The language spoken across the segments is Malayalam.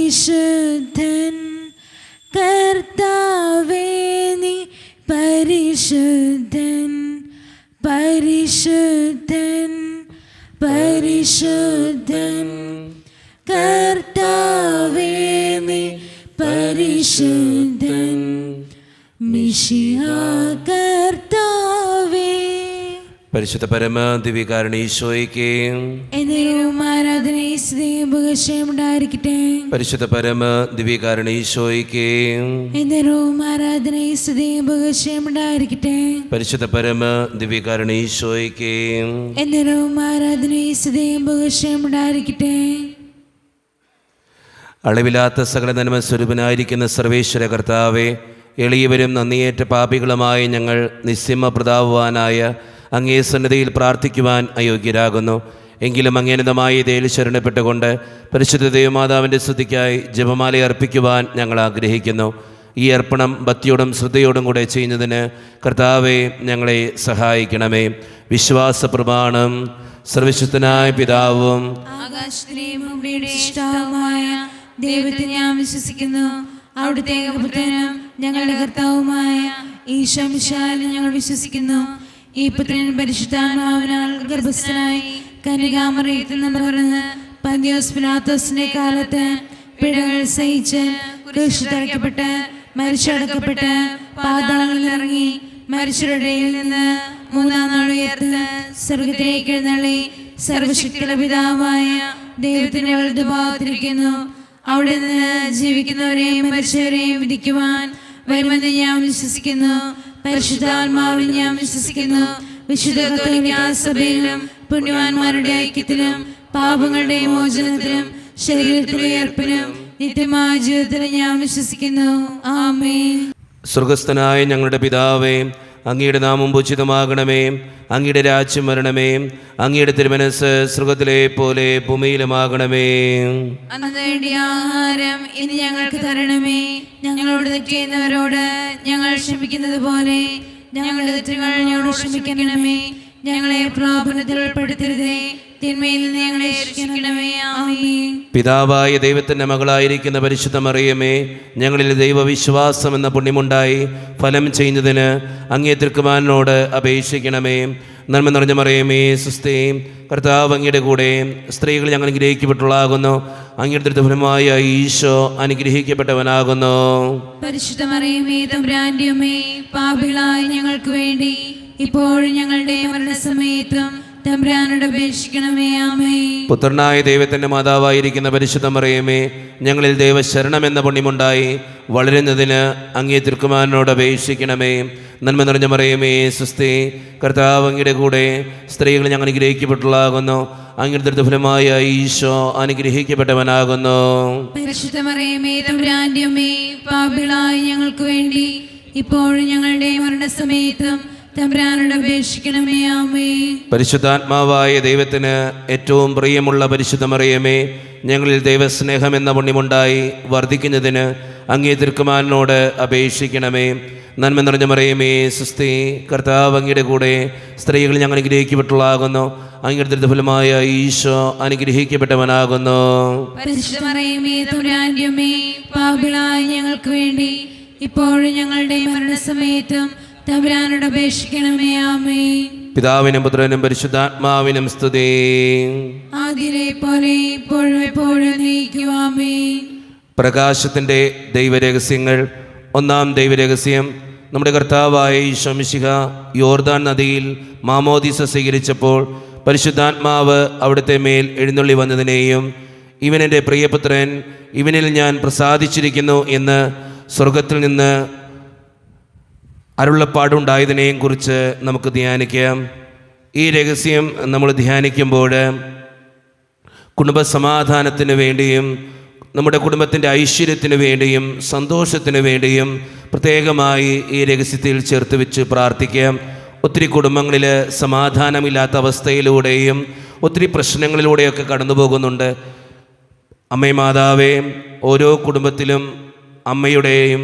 പരിശുദ്ധൻ കർത്താവേ നീ പരിശുദ്ധൻ, പരിശുദ്ധൻ, പരിശുദ്ധൻ. കർത്താവേ നീ പരിശുദ്ധൻ, മിശിഹാ കർത്താവേ. പരിശുദ്ധ പരമ ദിവ്യകാരുണ്യ ഈശോയ്ക്ക് ഉണ്ടായിരിക്കട്ടെ. പരിശുദ്ധ പരമ ദിവ്യകാരുണ്യ ഈശോയ്ക്ക് ഉണ്ടായിരിക്കട്ടെ. പരിശുദ്ധ പരമ ദിവ്യകാരുണ്യ ഈശോയ്ക്ക് ഉണ്ടായിരിക്കട്ടെ. അളവില്ലാത്ത സകല നന്മ സ്വരൂപനായിരിക്കുന്ന സർവേശ്വര കർത്താവെ, എളിയവരും നന്ദിയേറ്റ പാപികളുമായ ഞങ്ങൾ നിസ്സീമ പ്രതാപവാനായ അങ്ങേ സന്നിധിയിൽ പ്രാർത്ഥിക്കുവാൻ അയോഗ്യരാകുന്നു. എങ്കിലും അങ്ങേനതമായ ഇതേൽ ശരണപ്പെട്ടുകൊണ്ട് പരിശുദ്ധ ദൈവമാതാവിൻ്റെ സ്തുതിക്കായി ജപമാല അർപ്പിക്കുവാൻ ഞങ്ങൾ ആഗ്രഹിക്കുന്നു. ഈ അർപ്പണം ഭക്തിയോടും ശ്രദ്ധയോടും കൂടെ ചെയ്യുന്നതിന് കർത്താവെ ഞങ്ങളെ സഹായിക്കണമേ. വിശ്വാസ പ്രമാണം. സർവശക്തനായ പിതാവും ദൈവത്തെ ഞാൻ വിശ്വസിക്കുന്നു. അവിടുത്തെ ഏകപുത്രനും ഞങ്ങളുടെ കർത്താവുമായ ഈശോ മിശിഹായിലും ഞങ്ങൾ വിശ്വസിക്കുന്നു. ഈ പുത്രൻ പരിശുദ്ധാത്മാവിനാൽ ഗർഭസ്ഥനായി കന്യകാമറിയത്തിൽ നിന്ന് പിറന്ന് പന്തിയോസ് പിലാത്തോസിന്റെ കാലത്ത് പിഴകൾ സഹിച്ച് ക്രൂശിൽ തറയ്ക്കപ്പെട്ട് മരിച്ചടക്കപ്പെട്ട് പാതാളങ്ങളിൽ ഇറങ്ങി മരിച്ചവരുടെ ഇടയിൽ നിന്ന് മൂന്നാം നാൾ ഉയർത്ത് സ്വർഗ്ഗത്തിലേക്ക് എഴുന്നള്ളി സർവശക്തിയുള്ള പിതാവായ ദൈവത്തിന്റെ വലതുഭാഗത്തിരിക്കുന്നു. അവിടെ നിന്ന് ജീവിക്കുന്നവരെയും മരിച്ചവരെയും വിധിക്കുവാൻ വരുമെന്ന് ഞാൻ വിശ്വസിക്കുന്നു. പരിശുദ്ധാത്മാവിൽ ഞാൻ വിശ്വസിക്കുന്നു. വിശുദ്ധ കത്തോലിക്കാ സഭയിലും പുണ്യവാന്മാരുടെ ഐക്യത്തിലും പാപങ്ങളുടെ മോചനത്തിലും ശരീരത്തിലെ ഉയർപ്പിലും നിത്യമായ ജീവിതത്തിലും ഞാൻ വിശ്വസിക്കുന്നു. ആമേൻ. സ്വർഗസ്ഥനായ ഞങ്ങളുടെ പിതാവേ, അങ്ങയുടെ നാമം പൂജിതമാകണമേ. അങ്ങയുടെ രാജ്യം വരണമേ. അങ്ങയുടെ തിരുമനസ്സ് സ്വർഗ്ഗത്തിലെ പോലെ ഭൂമിയിലുമാകണമേ. അന്നത്തെ ആഹാരം ഇനി ഞങ്ങൾക്ക് തരണമേ. ഞങ്ങളോട് തെറ്റ് ചെയ്യുന്നവരോട് ഞങ്ങൾ ക്ഷമിക്കുന്നത് പോലെ ഞങ്ങളുടെ തെറ്റുകൾ ഞങ്ങളോട് ക്ഷമിക്കണമേ. ഞങ്ങളെ പ്രലോഭനത്തിൽ ഉൾപ്പെടുത്തരുതേ, തിന്മയിൽ നിന്ന് ഞങ്ങളെ രക്ഷിക്കണമേ. ആമേൻ. പിതാവായ ദൈവത്തിൻ്റെ മകളായിരിക്കുന്ന പരിശുദ്ധ മറിയമേ, ഞങ്ങളിൽ ദൈവവിശ്വാസം എന്ന പുണ്യമുണ്ടായി ഫലം ചെയ്യുന്നതിന് അങ്ങേ തിരുക്കുമാരനോട് അപേക്ഷിക്കണമേ. നന്മ നിറഞ്ഞ മറിയമേ, സുസ്ഥി, കർത്താവ് അങ്ങയുടെ കൂടെ സ്ത്രീകൾ ഞങ്ങൾ അനുഗ്രഹിക്കപ്പെട്ടുള്ളാകുന്നു. അങ്ങയുടെ ഫലമായ ഈശോ അനുഗ്രഹിക്കപ്പെട്ടവനാകുന്നു. പരിശുദ്ധ മറിയമേ, തമ്പുരാന്റെ അമ്മേ, പാപികളായ ഞങ്ങൾക്ക് വേണ്ടി ഇപ്പോഴും ഞങ്ങളുടെ മരണസമയത്തും തമ്പുരാനോട് അപേക്ഷിക്കണമേ. ആമേൻ. പുത്രനായ ദൈവത്തിൻ്റെ മാതാവായിരിക്കുന്ന പരിശുദ്ധ മറിയമേ, ഞങ്ങളിൽ ദൈവശരണം എന്ന പുണ്യമുണ്ടായി വളരുന്നതിന് അങ്ങേ തിരുക്കുമാരനോട് അപേക്ഷിക്കണമേ. നന്മ നിറഞ്ഞ മറിയമേ, സുസ്ഥി, കർത്താവ് അങ്ങയുടെ കൂടെ സ്ത്രീകൾ ഞങ്ങൾ അനുഗ്രഹിക്കപ്പെട്ടുള്ളാകുന്നു. അങ്ങയുടെ ഫലമായ ഈശോ അനുഗ്രഹിക്കപ്പെട്ടവനാകുന്നു. പരിശുദ്ധ മറിയമേ, തമ്പുരാന്റെ അമ്മേ, പാപികളായ ഞങ്ങൾക്ക് വേണ്ടി ഇപ്പോഴും ഞങ്ങളുടെ മരണസമയത്തും തമ്പുരാനോട് അപേക്ഷിക്കണമേ. ആമേൻ. പരിശുദ്ധാത്മാവായ ദൈവത്തിന് ഏറ്റവും പ്രിയമുള്ള പരിശുദ്ധ മറിയമേ, ഞങ്ങളിൽ ദൈവസ്നേഹം എന്ന പുണ്യമുണ്ടായി വർദ്ധിക്കുന്നതിന് അങ്ങേ തിരുക്കുമാരനോട് അപേക്ഷിക്കണമേ. നന്മ നിറഞ്ഞ മറിയമേ, സുസ്ഥി, കർത്താവ് അങ്ങയുടെ കൂടെ സ്ത്രീകൾ ഞങ്ങൾ അനുഗ്രഹിക്കപ്പെട്ടുള്ളാകുന്നു. അങ്ങയുടെ ഫലമായ ഈശോ അനുഗ്രഹിക്കപ്പെട്ടവനാകുന്നു. പരിശുദ്ധ മറിയമേ, തമ്പുരാന്റെ അമ്മേ, പാപികളായ ഞങ്ങൾക്ക് വേണ്ടി ഇപ്പോഴും ഞങ്ങളുടെ മരണസമയത്തും തമ്പുരാനോട് അപേക്ഷിക്കണമേ. ആമേൻ. പിതാവിനും പുത്രനും പരിശുദ്ധാത്മാവിനും സ്തുതി. ആദിയിലെ പോലെ ഇപ്പോഴും എപ്പോഴും എന്നേക്കും. ആമേൻ. പ്രകാശത്തിൻ്റെ ദൈവരഹസ്യങ്ങൾ. ഒന്നാം ദൈവരഹസ്യം, നമ്മുടെ കർത്താവായ ഈശോ മിശിഹാ യോർദാൻ നദിയിൽ മാമോദീസ സ്വീകരിച്ചപ്പോൾ പരിശുദ്ധാത്മാവ് അവിടുത്തെ മേൽ എഴുന്നള്ളി വന്നതിനെയും ഇവൻ എൻ്റെ പ്രിയപുത്രൻ, ഇവനിൽ ഞാൻ പ്രസാദിച്ചിരിക്കുന്നു എന്ന് സ്വർഗത്തിൽ നിന്ന് അരുളപ്പാടുണ്ടായതിനെയും കുറിച്ച് നമുക്ക് ധ്യാനിക്കാം. ഈ രഹസ്യം നമ്മൾ ധ്യാനിക്കുമ്പോൾ കുടുംബസമാധാനത്തിന് വേണ്ടിയും നമ്മുടെ കുടുംബത്തിൻ്റെ ഐശ്വര്യത്തിന് വേണ്ടിയും സന്തോഷത്തിന് വേണ്ടിയും പ്രത്യേകമായി ഈ രഹസ്യത്തിൽ ചേർത്ത് വെച്ച് പ്രാർത്ഥിക്കാം. ഒത്തിരി കുടുംബങ്ങളിൽ സമാധാനമില്ലാത്ത അവസ്ഥയിലൂടെയും ഒത്തിരി പ്രശ്നങ്ങളിലൂടെയൊക്കെ കടന്നു പോകുന്നുണ്ട്. അമ്മേ മാതാവേ, ഓരോ കുടുംബത്തിലും അമ്മയുടെയും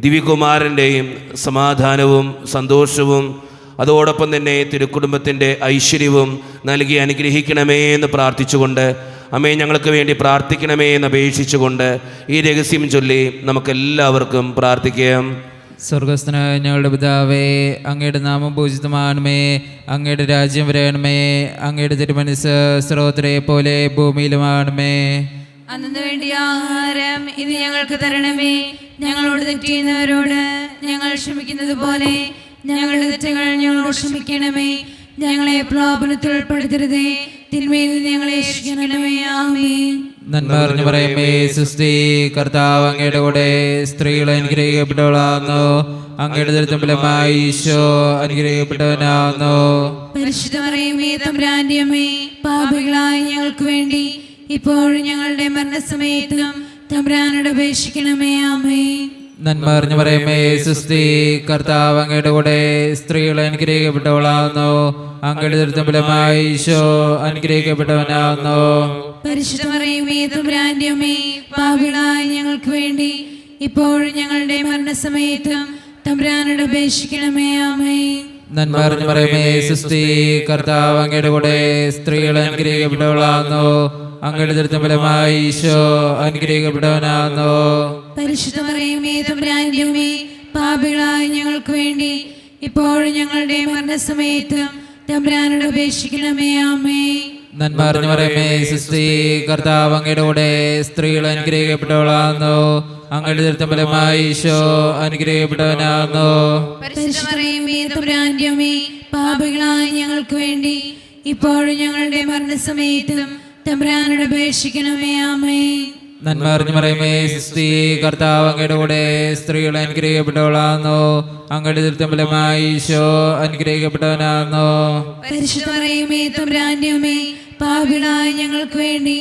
ദിവ്യകുമാരൻ്റെയും സമാധാനവും സന്തോഷവും അതോടൊപ്പം തന്നെ തിരുക്കുടുംബത്തിൻ്റെ ഐശ്വര്യവും നൽകി അനുഗ്രഹിക്കണമേ എന്ന് പ്രാർത്ഥിച്ചുകൊണ്ട് അമ്മേ ഞങ്ങൾക്ക് വേണ്ടി പ്രാർത്ഥിക്കണമേ എന്ന് അപേക്ഷിച്ചുകൊണ്ട് ഈ രഹസ്യം ചൊല്ലി നമുക്കെല്ലാവർക്കും പ്രാർത്ഥിക്കാം. സ്വർഗസ്ഥനായ ഞങ്ങളുടെ പിതാവേ, അങ്ങയുടെ നാമം പൂജിതമാണമേ, അങ്ങയുടെ രാജ്യം വരണമേ, അങ്ങയുടെ തിരുമനസ്സ് സ്രോതരെ പോലെ ഭൂമിയിലുമാണമേ. അന്നു വേണ്ടിയ ആഹാരം ഇന്ന് ഞങ്ങൾക്ക് തരണമേ. ഞങ്ങളോട് തെറ്റ് ചെയ്യുന്നവരോട് ഞങ്ങൾ ക്ഷമിക്കുന്നത് പോലെ ഞങ്ങളുടെ തെറ്റുകൾ ഞങ്ങളോട് ക്ഷമിക്കണമേ. ഞങ്ങളെ പ്രലോഭനത്തിൽ ഉൾപ്പെടുത്തരുതേ, തിന്മയിൽ നിന്ന് ഞങ്ങളെ രക്ഷിക്കണമേ. ആമേൻ. നന്മ അറിഞ്ഞു പറയുമേ സുസ്തി, കർത്താവ് അങ്ങയുടെ കൂടെ സ്ത്രീകൾ അനുഗ്രഹിക്കപ്പെട്ടവളാകുന്നു, അങ്ങയുടെ ദുരിതഫലമായി ഈശോ അനുഗ്രഹിക്കപ്പെട്ടവനാകുന്നു. പരിശുദ്ധ മറിയമേ തമ്പുരാന്റെ അമ്മേ, പാപികളായ ഞങ്ങൾക്ക് വേണ്ടി ഇപ്പോഴും ഞങ്ങളുടെ മരണസമയത്തും തമ്പുരാനോട് അപേക്ഷിക്കണമേ. ആമേൻ. നന്മ അറിഞ്ഞു പറയുമേ സുസ്തി, കർത്താവ് അങ്ങയുടെ കൂടെ സ്ത്രീകൾ അനുഗ്രഹിക്കപ്പെട്ടവളാകുന്നു, അങ്ങയുടെ ദുരിതഫലമായി ഈശോ അനുഗ്രഹിക്കപ്പെട്ടവനാകുന്നു. പരിശുദ്ധ മറിയമേ തമ്പുരാന്റെ അമ്മേ, പാപികളായ ഞങ്ങൾക്ക് വേണ്ടി ഇപ്പോഴും ഞങ്ങളുടെ മരണസമയത്തും തമ്പുരാനോട് അപേക്ഷിക്കണമേ. ആമേൻ. നന്മ അറിഞ്ഞു പറയുമേ സുസ്തി, കർത്താവ് അങ്ങയുടെ കൂടെ സ്ത്രീകൾ അനുഗ്രഹിക്കപ്പെട്ടവളാകുന്നു, അങ്ങയുടെ ദുരിതഫലമായി ഈശോ അനുഗ്രഹിക്കപ്പെട്ടവനാകുന്നു. പരിശുദ്ധ മറിയമേ തമ്പുരാന്റെ അമ്മേ, പാപികളായ ഞങ്ങൾക്ക് വേണ്ടി ഇപ്പോഴും ഞങ്ങളുടെ മരണസമയത്തും തമ്പുരാനോട് അപേക്ഷിക്കണമേ. ആമേൻ. നന്മ അറിഞ്ഞു പറയുമേ സുസ്തി, കർത്താവ് അങ്ങയുടെ കൂടെ സ്ത്രീകൾ അനുഗ്രഹിക്കപ്പെട്ടവളാകുന്നു, അങ്ങയുടെ ദുരിതഫലമായി ഈശോ അനുഗ്രഹിക്കപ്പെട്ടവനാകുന്നു. പരിശുദ്ധ മറിയമേ തമ്പുരാന്റെ അമ്മേ, പാപികളായ ഞങ്ങൾക്ക് വേണ്ടി ഇപ്പോഴും ഞങ്ങളുടെ മരണസമയത്തും തമ്പുരാനോട് അപേക്ഷിക്കണമേ. ആമേൻ. നന്മ അറിഞ്ഞു പറയുമേ സുസ്തി, കർത്താവ് അങ്ങയുടെ കൂടെ സ്ത്രീകൾ അനുഗ്രഹിക്കപ്പെട്ടവളാകുന്നു, അങ്ങയുടെ ദുരിതഫലമായി ഈശോ അനുഗ്രഹിക്കപ്പെട്ടവനാകുന്നു. പരിശുദ്ധ മറിയമേ തമ്പുരാന്റെ അമ്മേ, പാപികളായ ഞങ്ങൾക്ക് വേണ്ടി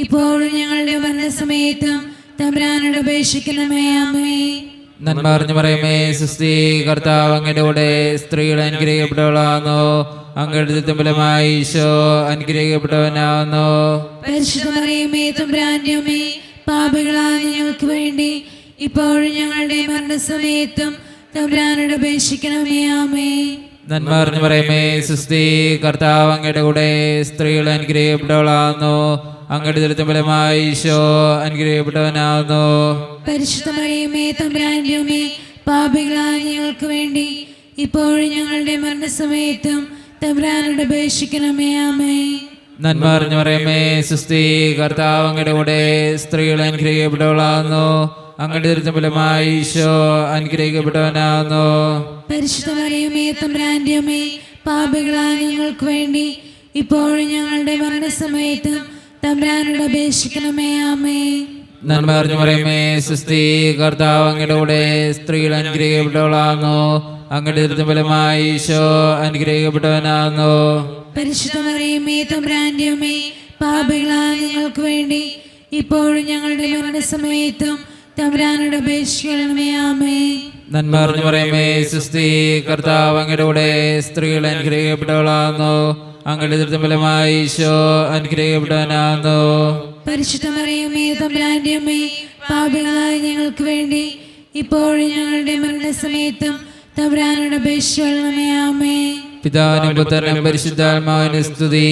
ഇപ്പോഴും ഞങ്ങളുടെ മരണസമയത്തും തമ്പുരാനോട് അപേക്ഷിക്കണമേ. ആമേൻ. നന്മ അറിഞ്ഞു പറയുമേ സുസ്തി, കർത്താവ് അങ്ങയുടെ കൂടെ സ്ത്രീകൾ അനുഗ്രഹിക്കപ്പെട്ടവളാകുന്നു, അങ്ങയുടെ ദുരിതഫലമായി ഈശോ അനുഗ്രഹിക്കപ്പെട്ടവനാകുന്നു. പരിശുദ്ധ മറിയമേ തമ്പുരാന്റെ അമ്മേ, പാപികളായ ഞങ്ങൾക്ക് വേണ്ടി ഇപ്പോഴും ഞങ്ങളുടെ മരണസമയത്തും തമ്പുരാനോട് അപേക്ഷിക്കണമേ. ആമേൻ. നന്മ അറിഞ്ഞു പറയുമേ സുസ്തി, കർത്താവ് അങ്ങയുടെ കൂടെ സ്ത്രീകൾ അനുഗ്രഹിക്കപ്പെട്ടവളാകുന്നു, അങ്ങയുടെ ദുരിതഫലമായി ഈശോ അനുഗ്രഹിക്കപ്പെട്ടവനാകുന്നു. പരിശുദ്ധ മറിയമേ തമ്പുരാന്റെ അമ്മേ, പാപികളായ ഞങ്ങൾക്ക് വേണ്ടി ഇപ്പോഴും ഞങ്ങളുടെ മരണസമയത്തും തമ്പുരാനോട് അപേക്ഷിക്കണമേ. ആമേൻ. നന്മ അറിഞ്ഞു പറയുമേ സുസ്തി, കർത്താവ് അങ്ങയുടെ കൂടെ സ്ത്രീകൾ അനുഗ്രഹിക്കപ്പെട്ടവളാകുന്നു, അങ്ങയുടെ ദുരിതഫലമായി ഈശോ അനുഗ്രഹിക്കപ്പെട്ടവനാകുന്നു. പരിശുദ്ധ മറിയമേ തമ്പുരാന്റെ അമ്മേ, പാപികളായ ഞങ്ങൾക്ക് വേണ്ടി ഇപ്പോഴും ഞങ്ങളുടെ മരണസമയത്തും തമ്പുരാനോട് അപേക്ഷിക്കണമേ. ആമേൻ. നന്മ അറിഞ്ഞു പറയുമേ സുസ്തി, കർത്താവ് അങ്ങയുടെ കൂടെ സ്ത്രീകൾ അനുഗ്രഹിക്കപ്പെട്ടവളാകുന്നു, അങ്ങയുടെ ദുരിതഫലമായി ഈശോ അനുഗ്രഹിക്കപ്പെട്ടവനാകുന്നു. പരിശുദ്ധ മറിയമേ തമ്പുരാന്റെ അമ്മേ, പാപികളായ ഞങ്ങൾക്ക് വേണ്ടി ഇപ്പോഴും ഞങ്ങളുടെ മരണസമയത്തും തമ്പുരാനോട് അപേക്ഷിക്കണമേ. ആമേൻ. നന്മ അറിഞ്ഞു പറയുമേ സുസ്തി, കർത്താവ് അങ്ങയുടെ കൂടെ സ്ത്രീകൾ അനുഗ്രഹിക്കപ്പെട്ടവളാകുന്നു, അങ്ങയുടെ ദുരിതഫലമായി ഈശോ അനുഗ്രഹിക്കപ്പെട്ടവനാകുന്നു. പരിശുദ്ധ മറിയമേ തമ്പുരാന്റെ അമ്മേ, പാപികളായ ഞങ്ങൾക്ക് വേണ്ടി ഇപ്പോഴും ഞങ്ങളുടെ മരണസമയത്തും തമ്പുരാനോട് അപേക്ഷിക്കണമേ. ആമേൻ. പിതാവിനും പുത്രനും പരിശുദ്ധാത്മാവിനും സ്തുതി.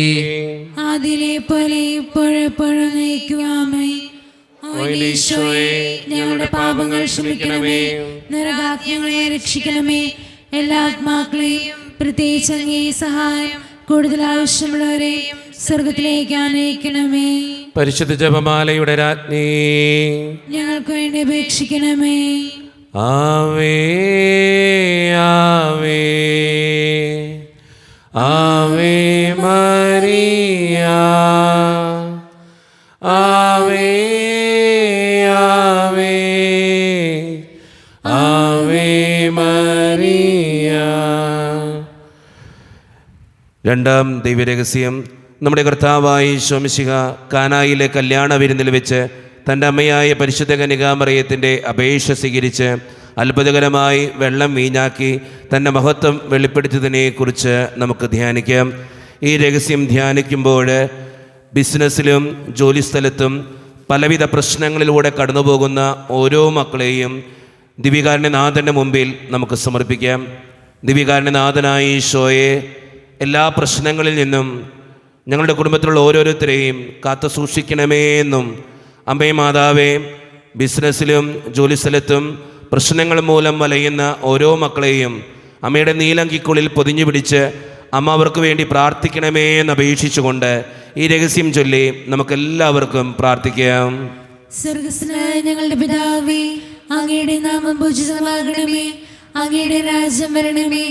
ആദിയിലെ പോലെ ഇപ്പോഴെപ്പോഴും നയിക്കുവാമേ. ഈശോയെ, ഞങ്ങളുടെ പാപങ്ങൾ ക്ഷമിക്കണമേ, നരകാജ്ഞങ്ങളെ രക്ഷിക്കണമേ. എല്ലാ ആത്മാക്കളെയും പ്രത്യേകിച്ച് അങ്ങേ സഹായം കൂടുതൽ ആവശ്യമുള്ളവരെയും സ്വർഗത്തിലേക്ക് ആനയിക്കണമേ. പരിശുദ്ധ ജപമാലയുടെ രാജ്ഞി, ഞങ്ങൾക്ക് വേണ്ടി അപേക്ഷിക്കണമേ. ആവേ ആവേ ആവേ മരിയ, ആവേ ആവേ ആവേ മരിയ. രണ്ടാം ദൈവരഹസ്യം, നമ്മുടെ കർത്താവായ ഈശോ മിശിഹ കാനായിലെ കല്യാണ വിരുന്നിൽ വെച്ച് തൻ്റെ അമ്മയായ പരിശുദ്ധ കന്യകാമറിയത്തിൻ്റെ അപേക്ഷ സ്വീകരിച്ച് അത്ഭുതകരമായി വെള്ളം വീഞ്ഞാക്കി തൻ്റെ മഹത്വം വെളിപ്പെടുത്തിയതിനെക്കുറിച്ച് നമുക്ക് ധ്യാനിക്കാം. ഈ രഹസ്യം ധ്യാനിക്കുമ്പോൾ ബിസിനസ്സിലും ജോലിസ്ഥലത്തും പലവിധ പ്രശ്നങ്ങളിലൂടെ കടന്നുപോകുന്ന ഓരോ മക്കളെയും ദിവികാരുണ്യനാഥൻ്റെ മുമ്പിൽ നമുക്ക് സമർപ്പിക്കാം. ദിവികാരുണ്യനാഥനായ ഈശോയെ, എല്ലാ പ്രശ്നങ്ങളിൽ നിന്നും ഞങ്ങളുടെ കുടുംബത്തിലുള്ള ഓരോരുത്തരെയും കാത്തു സൂക്ഷിക്കണമേ എന്നും അമ്മേ മാതാവേ, ബിസിനസ്സിലും ജോലിസ്ഥലത്തും പ്രശ്നങ്ങൾ മൂലം വലയുന്ന ഓരോ മക്കളെയും അമ്മയുടെ നീലങ്കിക്കുള്ളിൽ പൊതിഞ്ഞു പിടിച്ച് അമ്മ അവർക്ക് വേണ്ടി പ്രാർത്ഥിക്കണമേ എന്ന് അപേക്ഷിച്ചുകൊണ്ട് ഈ രഹസ്യം ചൊല്ലി നമുക്കെല്ലാവർക്കും പ്രാർത്ഥിക്കാം. സ്വർഗ്ഗസ്ഥനായ ഞങ്ങളുടെ പിതാവേ, അങ്ങയുടെ നാമം പൂജിതമാകണമേ, അങ്ങയുടെ രാജ്യം വരണമേ,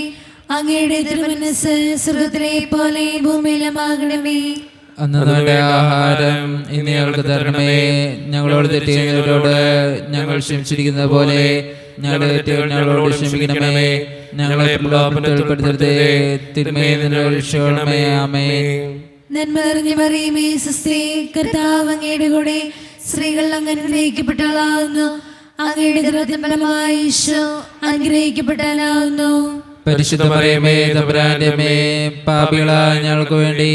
അങ്ങയുടെ തിരുമനസ്സ് സ്വർഗ്ഗത്തിലെ പോലെ ഭൂമിയിലുമാകണമേ. അന്ന് വേണ്ട ആഹാരം ഇന്ന് ഞങ്ങൾക്ക് തരണമേ. ഞങ്ങളോട് തെറ്റ് ചെയ്യുന്നവരോട് ഞങ്ങൾ ക്ഷമിച്ചിരിക്കുന്നത് പോലെ ഞങ്ങളുടെ തെറ്റുകൾ ഞങ്ങളോട് ക്ഷമിക്കണമേ. ഞങ്ങളെ പ്രലോഭനത്തിൽ ഉൾപ്പെടുത്തരുതേ, തിന്മയിൽ നിന്ന് രക്ഷിക്കണമേ. ആമേൻ. നന്മ നിറഞ്ഞ മറിയമേ, സ്വസ്തി, കർത്താവ് അങ്ങയുടെ കൂടെ സ്ത്രീകൾ അങ്ങ് അനുഗ്രഹിക്കപ്പെട്ടവളാകുന്നു. അങ്ങയുടെ ഉദരത്തിൻ ഫലമായി ഈശോ അനുഗ്രഹിക്കപ്പെട്ടവനാകുന്നു. പരിശുദ്ധ മറിയമേ, തമ്പുരാന്റെ അമ്മേ, പാപികളായ ഞങ്ങൾക്ക് വേണ്ടി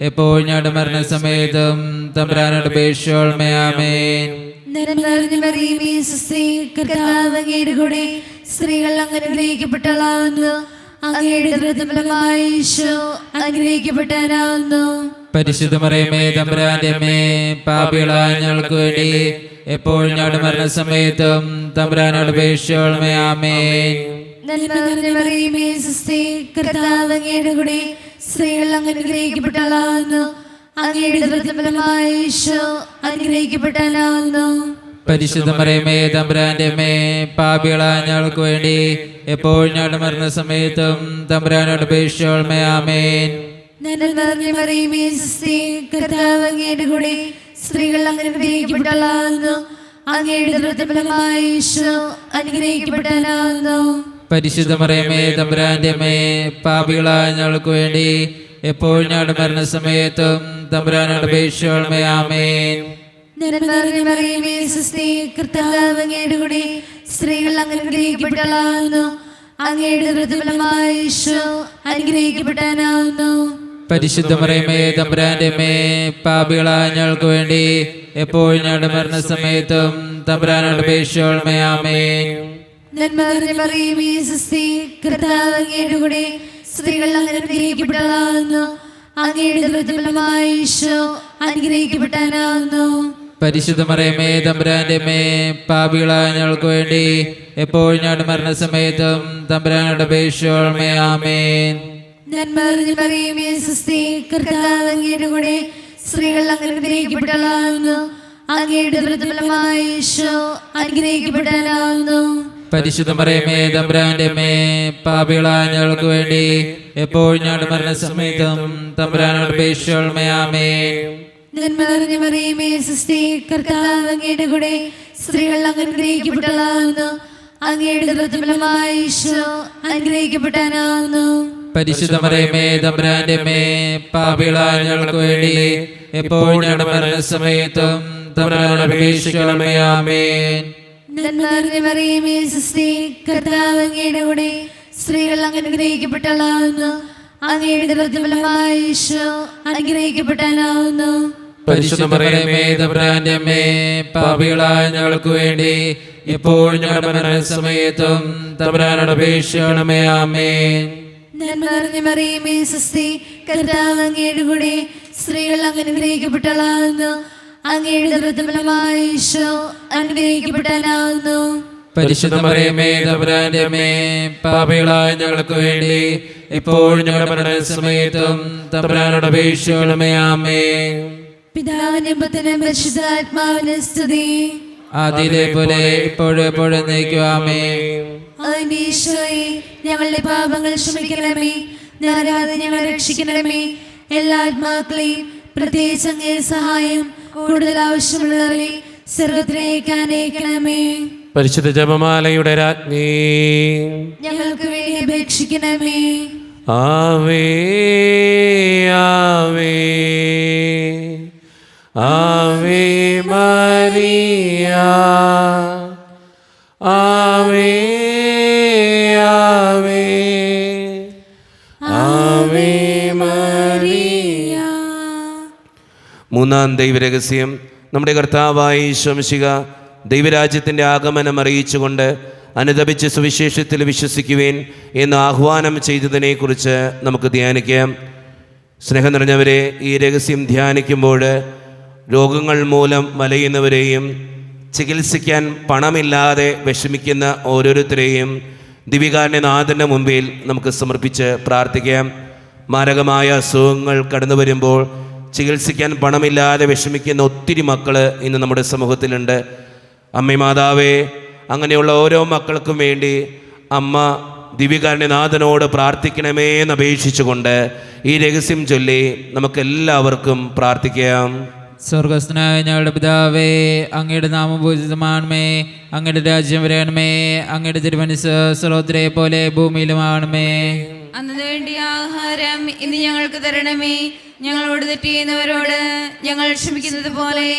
എപ്പോഴും ഞങ്ങളുടെ മരണസമയത്തും തമ്പുരാനോട് അപേക്ഷിക്കണമേ. ആമേൻ. നന്മ നിറഞ്ഞ മറിയമേ, സ്വസ്തി, കർത്താവ് അങ്ങയുടെ കൂടെ സ്ത്രീകൾ അങ്ങ് അനുഗ്രഹിക്കപ്പെട്ടവളാകുന്നു. അങ്ങയുടെ ഉദരത്തിൻ ഫലമായി ഈശോ അനുഗ്രഹിക്കപ്പെട്ടവനാകുന്നു. പരിശുദ്ധ മറിയമേ, തമ്പുരാന്റെ അമ്മേ, പാപികളായ ഞങ്ങൾക്ക് വേണ്ടി എപ്പോഴും ഞങ്ങളുടെ മരണസമയത്തും തമ്പുരാനോട് അപേക്ഷിക്കണമേ. ആമേൻ. നന്മ നിറഞ്ഞ മറിയമേ, സ്വസ്തി, കർത്താവ് അങ്ങയുടെ കൂടെ സ്ത്രീകൾ അങ്ങ് അനുഗ്രഹിക്കപ്പെട്ടവളാകുന്നു. അങ്ങയുടെ ഉദരത്തിൻ ഫലമായി ഈശോ അനുഗ്രഹിക്കപ്പെട്ടവനാകുന്നു. പരിശുദ്ധ മറിയമേ, തമ്പുരാന്റെ അമ്മേ, പാപികളായ ഞങ്ങൾക്ക് വേണ്ടി എപ്പോഴും ഞങ്ങളുടെ മരണസമയത്തും തമ്പുരാനോട് അപേക്ഷിക്കണമേ. ആമേൻ. നന്മ നിറഞ്ഞ മറിയമേ, സ്വസ്തി, കർത്താവ് അങ്ങയുടെ കൂടെ സ്ത്രീകൾ അങ്ങ് അനുഗ്രഹിക്കപ്പെട്ടവളാകുന്നു. അങ്ങയുടെ ഉദരത്തിൻ ഫലമായി ഈശോ അനുഗ്രഹിക്കപ്പെട്ടവനാകുന്നു. പരിശുദ്ധ മറിയമേ, തമ്പുരാന്റെ അമ്മേ, പാപികളായ ഞങ്ങൾക്ക് വേണ്ടി എപ്പോഴും ഞങ്ങളുടെ മരണസമയത്തും തമ്പുരാനോട് അപേക്ഷിക്കണമേ. ആമേൻ. നന്മ നിറഞ്ഞ മറിയമേ, സ്വസ്തി, കർത്താവ് അങ്ങയുടെ കൂടെ സ്ത്രീകൾ അങ്ങ് അനുഗ്രഹിക്കപ്പെട്ടവളാകുന്നു. അങ്ങയുടെ ഉദരത്തിൻ ഫലമായി ഈശോ അനുഗ്രഹിക്കപ്പെട്ടവനാകുന്നു. പരിശുദ്ധ മറിയമേ, തമ്പുരാന്റെ അമ്മേ, പാപികളായ ഞങ്ങൾക്ക് വേണ്ടി എപ്പോഴും ഞങ്ങളുടെ മരണസമയത്തും തമ്പുരാനോട് അപേക്ഷിക്കണമേ. ആമേൻ. നന്മ നിറഞ്ഞ മറിയമേ, സ്വസ്തി, കർത്താവ് അങ്ങയുടെ കൂടെ സ്ത്രീകൾ അങ്ങ് അനുഗ്രഹിക്കപ്പെട്ടവളാകുന്നു. അങ്ങയുടെ ഉദരത്തിൻ ഫലമായി ഈശോ അനുഗ്രഹിക്കപ്പെട്ടവനാകുന്നു. പരിശുദ്ധ മറിയമേ, തമ്പുരാന്റെ അമ്മേ, പാപികളായ ഞങ്ങൾക്ക് വേണ്ടി എപ്പോഴും ഞങ്ങളുടെ മരണസമയത്തും തമ്പുരാനോട് അപേക്ഷിക്കണമേ. ആമേൻ. നന്മ നിറഞ്ഞ മറിയമേ, സ്വസ്തി, കർത്താവ് അങ്ങയുടെ കൂടെ സ്ത്രീകൾ അങ്ങ് അനുഗ്രഹിക്കപ്പെട്ടവളാകുന്നു. അങ്ങയുടെ ഉദരത്തിൻ ഫലമായി ഈശോ അനുഗ്രഹിക്കപ്പെട്ടവനാകുന്നു. പരിശുദ്ധ മറിയമേ, തമ്പുരാന്റെ അമ്മേ, പാപികളായ ഞങ്ങൾക്ക് വേണ്ടി എപ്പോഴും ഞങ്ങളുടെ മരണസമയത്തും തമ്പുരാനോട് അപേക്ഷിക്കണമേ. ആമേൻ. നന്മ നിറഞ്ഞ മറിയമേ, സ്വസ്തി, കർത്താവ് അങ്ങയുടെ കൂടെ സ്ത്രീകൾ അങ്ങ് അനുഗ്രഹിക്കപ്പെട്ടവളാകുന്നു. അങ്ങയുടെ ഉദരത്തിൻ ഫലമായി ഈശോ അനുഗ്രഹിക്കപ്പെട്ടവനാകുന്നു. പരിശുദ്ധ മറിയമേ, തമ്പുരാന്റെ അമ്മേ, പാപികളായ ഞങ്ങൾക്ക് വേണ്ടി എപ്പോഴും ഞങ്ങളുടെ മരണസമയത്തും തമ്പുരാനോട് അപേക്ഷിക്കണമേ. ആമേൻ. നന്മ നിറഞ്ഞ മറിയമേ, സ്വസ്തി, കർത്താവ് അങ്ങയുടെ കൂടെ സ്ത്രീകൾ അങ്ങ് അനുഗ്രഹിക്കപ്പെട്ടവളാകുന്നു. അങ്ങയുടെ ഉദരത്തിൻ ഫലമായി ഈശോ അനുഗ്രഹിക്കപ്പെട്ടവനാകുന്നു. പരിശുദ്ധ മറിയമേ, തമ്പുരാന്റെ അമ്മേ, പാപികളായ ഞങ്ങൾക്ക് വേണ്ടി എപ്പോഴും ഞങ്ങളുടെ മരണസമയത്തും തമ്പുരാനോട് അപേക്ഷിക്കണമേ. ആമേൻ. നന്മ നിറഞ്ഞ മറിയമേ, സ്വസ്തി, കർത്താവ് അങ്ങയുടെ കൂടെ സ്ത്രീകൾ അങ്ങ് അനുഗ്രഹിക്കപ്പെട്ടവളാകുന്നു. അങ്ങയുടെ ഉദരത്തിൻ ഫലമായി ഈശോ അനുഗ്രഹിക്കപ്പെട്ടവനാകുന്നു. പരിശുദ്ധ മറിയമേ, തമ്പുരാന്റെ അമ്മേ, പാപികളായ ഞങ്ങൾക്ക് വേണ്ടി എപ്പോഴും ഞങ്ങളുടെ മരണസമയത്തും തമ്പുരാനോട് അപേക്ഷിക്കണമേ. ആമേൻ. പിതാവിനും പുത്രനും പരിശുദ്ധാത്മാവിനും സ്തുതി. ആദിയിലെ പോലെ ഇപ്പോഴും എപ്പോഴും എന്നേക്കും. ആമേൻ. ഈശോയെ, ഞങ്ങളുടെ പാപങ്ങൾ ക്ഷമിക്കണമേ, നരകാതെ ഞങ്ങളെ രക്ഷിക്കണമേ. എല്ലാ ആത്മാക്കളെയും പ്രത്യേകിച്ച് അങ്ങേ സഹായം കൂടുതൽ ആവശ്യമുള്ളവരെ സ്വർഗ്ഗത്തിലേക്ക് അനയിക്കണമേ. പരിശുദ്ധ ജപമാലയുടെ രാജ്ഞി, ഞങ്ങൾക്ക് വേണ്ടി അപേക്ഷിക്കണമേ. ആവേ ആവേ ആവേ മരിയ, ആവേ ആവേ ആവേ മരിയ. മൂന്നാം ദൈവരഹസ്യം, നമ്മുടെ കർത്താവായ ഈശോ മിശിഹ ദൈവരാജ്യത്തിൻ്റെ ആഗമനം അറിയിച്ചുകൊണ്ട് അനുതപിച്ച് സുവിശേഷത്തിൽ വിശ്വസിക്കുവേൻ എന്ന് ആഹ്വാനം ചെയ്തതിനെക്കുറിച്ച് നമുക്ക് ധ്യാനിക്കാം. സ്നേഹം നിറഞ്ഞവരെ, ഈ രഹസ്യം ധ്യാനിക്കുമ്പോൾ രോഗങ്ങൾ മൂലം വലയുന്നവരെയും ചികിത്സിക്കാൻ പണമില്ലാതെ വിഷമിക്കുന്ന ഓരോരുത്തരെയും ദിവികാരുണ്യനാഥൻ്റെ മുമ്പിൽ നമുക്ക് സമർപ്പിച്ച് പ്രാർത്ഥിക്കാം. മാരകമായ അസുഖങ്ങൾ കടന്നു വരുമ്പോൾ ചികിത്സിക്കാൻ പണമില്ലാതെ വിഷമിക്കുന്ന ഒത്തിരി മക്കൾ ഇന്ന് നമ്മുടെ സമൂഹത്തിലുണ്ട്. അമ്മേ മാതാവേ, അങ്ങനെയുള്ള ഓരോ മക്കൾക്കും വേണ്ടി അമ്മ ദിവികാരുണ്യനാഥനോട് പ്രാർത്ഥിക്കണമേ എന്ന് അപേക്ഷിച്ചുകൊണ്ട് ഈ രഹസ്യം ചൊല്ലി നമുക്കെല്ലാവർക്കും പ്രാർത്ഥിക്കാം. സ്വർഗസ്ഥനായ ഞങ്ങളുടെ പിതാവേ, അങ്ങയുടെ നാമം പൂജിതമാണമേ, അങ്ങയുടെ രാജ്യം വരണമേ, അങ്ങയുടെ തിരുമനസ്സ് സ്വർഗ്ഗത്തിലെ പോലെ ഭൂമിയിലുമാണമേ. അന്നു വേണ്ടിയ ആഹാരം ഇന്ന് ഞങ്ങൾക്ക് തരണമേ. ഞങ്ങളോട് തെറ്റ് ചെയ്യുന്നവരോട് ഞങ്ങൾ ക്ഷമിക്കുന്നത് പോലെ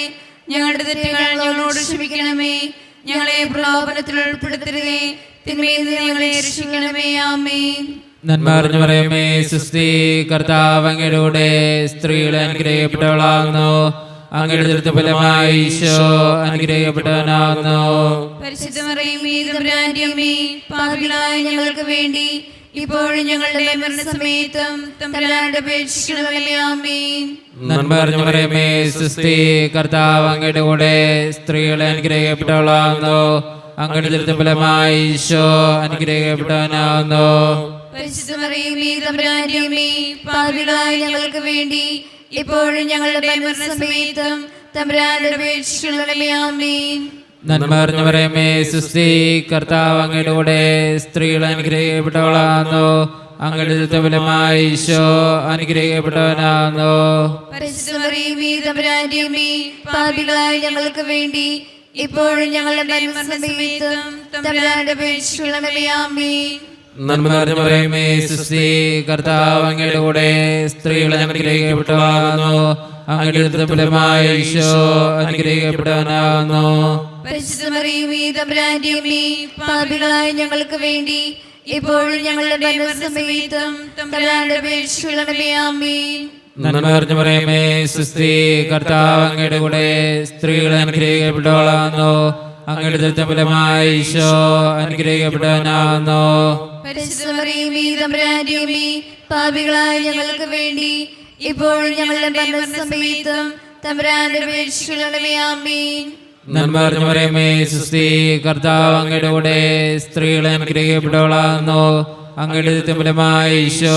ഞങ്ങളുടെ തെറ്റുകൾ ഞങ്ങളോട് ക്ഷമിക്കണമേ. ഞങ്ങളെ പ്രലോഭനത്തിൽ ഉൾപ്പെടുത്തരുതേ, തിന്മയിൽ നിന്ന് ഞങ്ങളെ രക്ഷിക്കണമേ. ആമേൻ. നന്മ അറിഞ്ഞു പറയുമേ സുസ്തി, കർത്താവ് അങ്ങയുടെ കൂടെ സ്ത്രീകൾ അനുഗ്രഹിക്കപ്പെട്ടവളാകുന്നു, അങ്ങയുടെ ദുരിതഫലമായി ഈശോ അനുഗ്രഹിക്കപ്പെട്ടവനാകുന്നു. പരിശുദ്ധ മറിയമേ, തമ്പുരാന്റെ അമ്മേ, പാപികളായ ഞങ്ങൾക്ക് വേണ്ടി ഇപ്പോഴും ഞങ്ങളുടെ മരണസമയത്തും തമ്പുരാനോട് അപേക്ഷിക്കണമേ. ആമേൻ. നന്മ അറിഞ്ഞു പറയുമേ സുസ്തി, കർത്താവ് അങ്ങയുടെ കൂടെ സ്ത്രീകൾ അനുഗ്രഹിക്കപ്പെട്ടവളാകുന്നു, അങ്ങയുടെ ദുരിതഫലമായി ഈശോ അനുഗ്രഹിക്കപ്പെട്ടവനാകുന്നു. പരിശുദ്ധ മറിയമേ, തമ്പുരാന്റെ അമ്മേ, പാപികളായ ഞങ്ങൾക്ക് വേണ്ടി ഇപ്പോഴും ഞങ്ങളുടെ മരണസമയത്തും തമ്പുരാനോട് അപേക്ഷിക്കണമേ. ആമേൻ. നന്മ അറിഞ്ഞു പറയുമേ സുസ്തി, കർത്താവ് അങ്ങയുടെ കൂടെ സ്ത്രീകൾ അനുഗ്രഹിക്കപ്പെട്ടവളാകുന്നു, അങ്ങയുടെ ദുരിതഫലമായി ഈശോ അനുഗ്രഹിക്കപ്പെട്ടവനാകുന്നു. പരിശുദ്ധ മറിയമേ, തമ്പുരാന്റെ അമ്മേ, പാപികളായ ഞങ്ങൾക്ക് വേണ്ടി ഇപ്പോഴും ഞങ്ങളുടെ മരണസമയത്തും തമ്പുരാനോട് അപേക്ഷിക്കണമേ. ആമേൻ. നന്മ നിറഞ്ഞു പറയുമേ സുസ്തി, കർത്താവ് അങ്ങയുടെ കൂടെ സ്ത്രീകൾ അനുഗ്രഹിക്കപ്പെട്ടവളാകുന്നു, അങ്ങയുടെ ദുരിതഫലമായി ഈശോ അനുഗ്രഹിക്കപ്പെട്ടവനാകുന്നു. പരിശുദ്ധ മറിയമേ, തമ്പുരാന്റെ അമ്മേ, പാപികളായ ഞങ്ങൾക്ക് വേണ്ടി ഇപ്പോഴും ഞങ്ങളുടെ മരണസമയത്തും തമ്പുരാനോട് അപേക്ഷിക്കണമേ. ആമേൻ. നന്മ നിറഞ്ഞു പറയുമേ സുസ്തി, കർത്താവ് അങ്ങയുടെ കൂടെ സ്ത്രീകൾ അനുഗ്രഹിക്കപ്പെട്ടവളാകുന്നു, അങ്ങയുടെ ദുരിതഫലമായി ഈശോ അനുഗ്രഹിക്കപ്പെട്ടവനാകുന്നു. പരിശുദ്ധ മറിയമേ, തമ്പുരാന്റെ അമ്മേ, പാപികളായ ഞങ്ങൾക്ക് വേണ്ടി ഇപ്പോഴും ഞങ്ങളുടെ മരണസമയത്തും തമ്പുരാനോട് അപേക്ഷിക്കണമേ. ആമേൻ. നന്മ നിറഞ്ഞു പറയുമേ സുസ്തി, കർത്താവ് അങ്ങയുടെ കൂടെ സ്ത്രീകൾ അനുഗ്രഹിക്കപ്പെട്ടവളാകുന്നു, അങ്ങയുടെ ദുരിതഫലമായി ഈശോ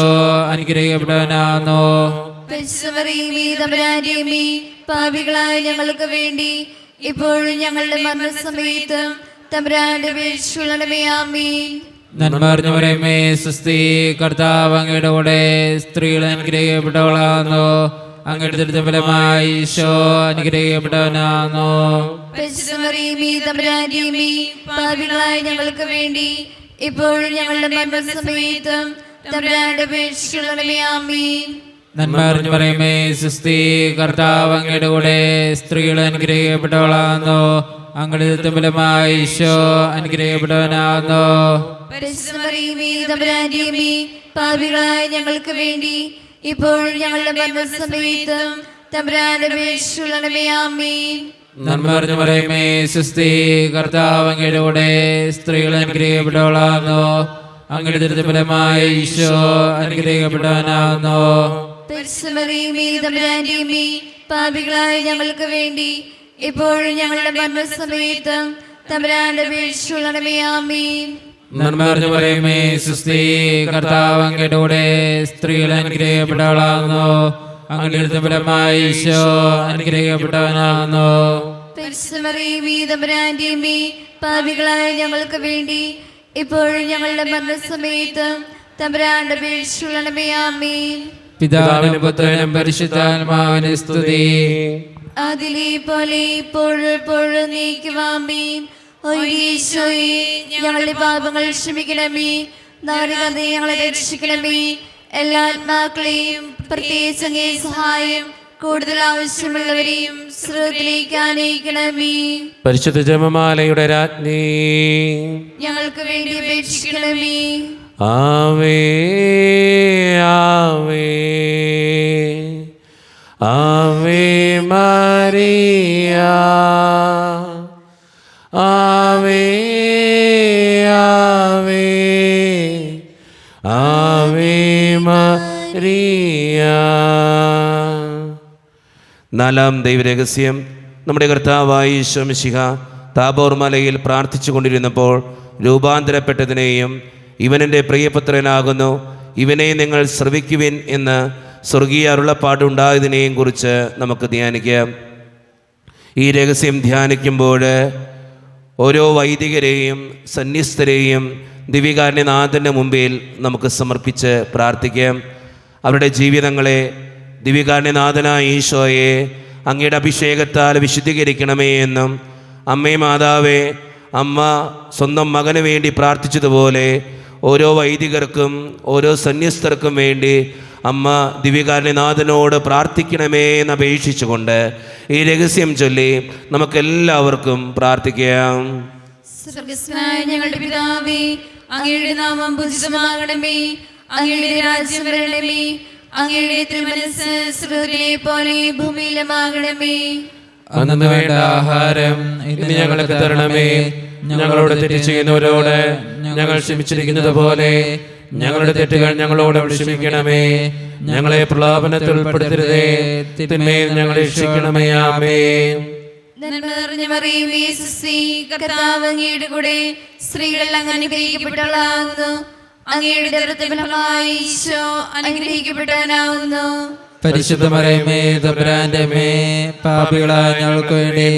അനുഗ്രഹിക്കപ്പെട്ടവനാകുന്നു. പരിശുദ്ധ മറിയമേ, തമ്പുരാന്റെ അമ്മേ, പാപികളായ ഞങ്ങൾക്ക് വേണ്ടി ഇപ്പോഴും ഞങ്ങളുടെ മരണസമയത്തും തമ്പുരാനോട് അപേക്ഷിക്കണമേ. ആമേൻ. നന്മ നിറഞ്ഞു പറയുമേ സുസ്തി, കർത്താവ് അങ്ങയുടെ കൂടെ സ്ത്രീകൾ അനുഗ്രഹിക്കപ്പെട്ടവളാകുന്നു, അങ്ങയുടെ ദുരിതഫലമായി ഈശോ അനുഗ്രഹിക്കപ്പെട്ടവനാകുന്നു. പരിശുദ്ധ മറിയമേ, തമ്പുരാന്റെ അമ്മേ, പാപികളായ ഞങ്ങൾക്ക് വേണ്ടി ഇപ്പോഴും ഞങ്ങളുടെ മരണസമയത്തും തമ്പുരാനോട് അപേക്ഷിക്കണമേ. ആമേൻ. നന്മ നിറഞ്ഞു പറയുമേ സുസ്തി, കർത്താവ് അങ്ങയുടെ കൂടെ സ്ത്രീകൾ അനുഗ്രഹിക്കപ്പെട്ടവളാകുന്നു, അങ്ങയുടെ ദുരിതഫലമായി ഈശോ അനുഗ്രഹിക്കപ്പെട്ടവനാകുന്നു. പരിശുദ്ധ മറിയമേ, തമ്പുരാന്റെ അമ്മേ, പാപികളായ ഞങ്ങൾക്ക് വേണ്ടി ഇപ്പോഴും ഞങ്ങളുടെ മരണസമയത്തും തമ്പുരാനോട് അപേക്ഷിക്കണമേ. ആമേൻ. നന്മ നിറഞ്ഞു പറയുമേ സുസ്തി, കർത്താവ് അങ്ങയുടെ കൂടെ സ്ത്രീകൾ അനുഗ്രഹിക്കപ്പെട്ടവളാകുന്നു, അങ്ങയുടെ ദുരിതഫലമായി ഈശോ അനുഗ്രഹിക്കപ്പെട്ടവനാകുന്നു. പരിശുദ്ധ മറിയമേ, തമ്പുരാന്റെ അമ്മേ, പാപികളായ ഞങ്ങൾക്ക് വേണ്ടി ഇപ്പോഴും ഞങ്ങളുടെ മരണസമയത്തും തമ്പുരാനോട് അപേക്ഷിക്കണമേ. ആമേൻ. നന്മ നിറഞ്ഞു പറയുമേ സുസ്തി, കർത്താവ് അങ്ങയുടെ കൂടെ സ്ത്രീകൾ അനുഗ്രഹിക്കപ്പെട്ടവളാകുന്നു, അങ്ങയുടെ ദുരിതഫലമായി ഈശോ അനുഗ്രഹിക്കപ്പെട്ടവനാകുന്നു. പരിശുദ്ധ മറിയമേ, തമ്പുരാന്റെ അമ്മേ, പാപികളായ ഞങ്ങൾക്ക് വേണ്ടി ഇപ്പോഴും ഞങ്ങളുടെ മരണസമയത്തും തമ്പുരാനോട് അപേക്ഷിക്കണമേ. ആമേൻ. പിതാവിനും പുത്രനും പരിശുദ്ധാത്മാവിനും സ്തുതി. അതിലെ പോലെ ഇപ്പോഴും നീക്കുവാമേൻ. ഈശോയെ, ഞങ്ങളുടെ പാപങ്ങൾ ക്ഷമിക്കണമേ. നരകത്തെ ഞങ്ങളെ രക്ഷിക്കണമേ. എല്ലാ ആത്മാക്കളെയും പ്രത്യേകിച്ച് അങ്ങേ സഹായം കൂടുതൽ ആവശ്യമുള്ളവരെയും സ്വർഗ്ഗത്തിലേക്ക് ആനയിക്കണമേ. പരിശുദ്ധ ജപമാലയുടെ രാജ്ഞി, ഞങ്ങൾക്ക് വേണ്ടി അപേക്ഷിക്കണമേ. ആവേ ആവേ ആവേ മരിയ, ആവേ ആവേ ആവേ മരിയ. നാലാം ദൈവരഹസ്യം. നമ്മുടെ കർത്താവായ ഈശോ മിശിഹ താബോർ മലയിൽ പ്രാർത്ഥിച്ചു കൊണ്ടിരുന്നപ്പോൾ രൂപാന്തരപ്പെട്ടതിനെയും ഇവനെൻ്റെ പ്രിയപുത്രനാകുന്നു, ഇവനെ നിങ്ങൾ ശ്രവിക്കുവിൻ എന്ന് സ്വർഗീയ അരുളപ്പാടുണ്ടായതിനെയും കുറിച്ച് നമുക്ക് ധ്യാനിക്കാം. ഈ രഹസ്യം ധ്യാനിക്കുമ്പോൾ ഓരോ വൈദികരെയും സന്യസ്തരെയും ദിവ്യകാരുണ്യനാഥൻ്റെ മുമ്പിൽ നമുക്ക് സമർപ്പിച്ച് പ്രാർത്ഥിക്കാം. അവരുടെ ജീവിതങ്ങളെ ദിവ്യകാരുണ്യനാഥനായ ഈശോയെ അങ്ങയുടെ അഭിഷേകത്താൽ വിശുദ്ധീകരിക്കണമേ എന്നും, അമ്മേ മാതാവേ, അമ്മ സ്വന്തം മകന് വേണ്ടി പ്രാർത്ഥിച്ചതുപോലെ ഓരോ വൈദികർക്കും ഓരോ സന്യസ്തർക്കും വേണ്ടി അമ്മ ദിവ്യകാരുണ്യനാഥനോട് പ്രാർത്ഥിക്കണമേ എന്ന് അപേക്ഷിച്ചുകൊണ്ട് ഈ രഹസ്യം ചൊല്ലി നമുക്കെല്ലാവർക്കും പ്രാർത്ഥിക്കാം. സ്വർഗ്ഗസ്ഥനായ ഞങ്ങളുടെ പിതാവേ, അങ്ങയുടെ നാമം പൂജിതമാകണമേ, അങ്ങയുടെ രാജ്യം വരണമേ, അങ്ങയുടെ തിരുമനസ്സ് സ്വർഗ്ഗത്തിലെ പോലെ ഭൂമിയിലുമാകണമേ. അന്നു വേണ്ട ആഹാരം ഇന്ന് ഞങ്ങൾക്ക് തരണമേ. ഞങ്ങളോട് തെറ്റ് ചെയ്യുന്നവരോട് ഞങ്ങൾ ക്ഷമിച്ചിരിക്കുന്നത് പോലെ ഞങ്ങളുടെ തെറ്റുകൾ ഞങ്ങളോട് ക്ഷമിക്കണമേ. ഞങ്ങളെ പ്രലോഭനത്തിൽ ഉൾപ്പെടുത്തരുതേ, തിന്മയിൽ ഞങ്ങളെ രക്ഷിക്കണമേ. ആമേൻ. നന്മ നിറഞ്ഞ മറിയമേ, സുസ്തി, കർത്താവ് അങ്ങയുടെ കൂടെ സ്ത്രീകൾ അങ്ങ് അനുഗ്രഹിക്കപ്പെട്ടവളാകുന്നു. അങ്ങയുടെ ഉദരത്തിൻ ഫലമായി ഈശോ അനുഗ്രഹിക്കപ്പെട്ടവനാകുന്നു. പരിശുദ്ധ മറിയമേ, തമ്പുരാന്റെ അമ്മേ, പാപികളായ ഞങ്ങൾക്ക് വേണ്ടി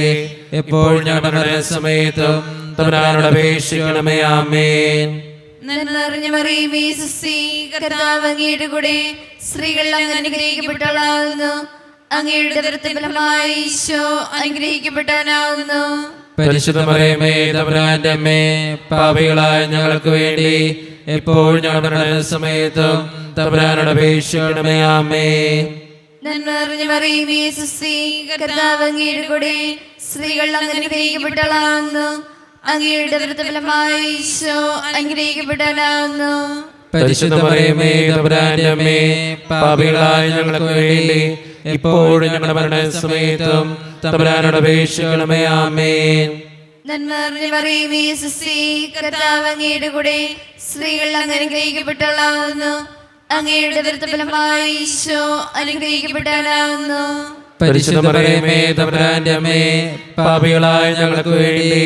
എപ്പോഴും ഞങ്ങളുടെ മരണസമയത്തും തമ്പുരാനോട് അപേക്ഷിക്കണമേ. ആമേൻ. നന്മ നിറഞ്ഞ മറിയമേ, സുസ്തി, കർത്താവ് അങ്ങയുടെ കൂടെ സ്ത്രീകൾ അങ്ങ് അനുഗ്രഹിക്കപ്പെട്ടവളാകുന്നു. അങ്ങയുടെ ഉദരത്തിൻ ഫലമായി ഈശോ അനുഗ്രഹിക്കപ്പെട്ടവനാകുന്നു. പരിശുദ്ധ മറിയമേ, തമ്പുരാന്റെ അമ്മേ, പാപികളായ ഞങ്ങൾക്ക് വേണ്ടി എപ്പോഴും ഞങ്ങളുടെ മരണസമയത്തും തമ്പുരാനോട് അപേക്ഷിക്കണമേ. ആമേൻ. നന്മ നിറഞ്ഞ മറിയമേ, സുസ്തി, കർത്താവ് അങ്ങയുടെ കൂടെ സ്ത്രീകൾ അങ്ങ് അനുഗ്രഹിക്കപ്പെട്ടവളാകുന്നു. അങ്ങയുടെ ഉദരത്തിൻ ഫലമായി ഈശോ അനുഗ്രഹിക്കപ്പെട്ടവനാകുന്നു. പരിശുദ്ധ മറിയമേ, തമ്പുരാന്റെ അമ്മേ, പാപികളായ ഞങ്ങൾക്ക് വേണ്ടി എപ്പോഴും ഞങ്ങളുടെ മരണസമയത്തും തമ്പുരാനോട് അപേക്ഷിക്കണമേ. ആമേൻ. നന്മ നിറഞ്ഞ മറിയമേ, സുസ്തി, കർത്താവ് അങ്ങയുടെ കൂടെ സ്ത്രീകൾ അങ്ങ് അനുഗ്രഹിക്കപ്പെട്ടവളാകുന്നു. അങ്ങയുടെ ഉദരത്തിൻ ഫലമായി ഈശോ അനുഗ്രഹിക്കപ്പെട്ടവനാകുന്നു. പരിശുദ്ധ മറിയമേ, തമ്പുരാന്റെ അമ്മേ, പാപികളായ ഞങ്ങൾക്ക് വേണ്ടി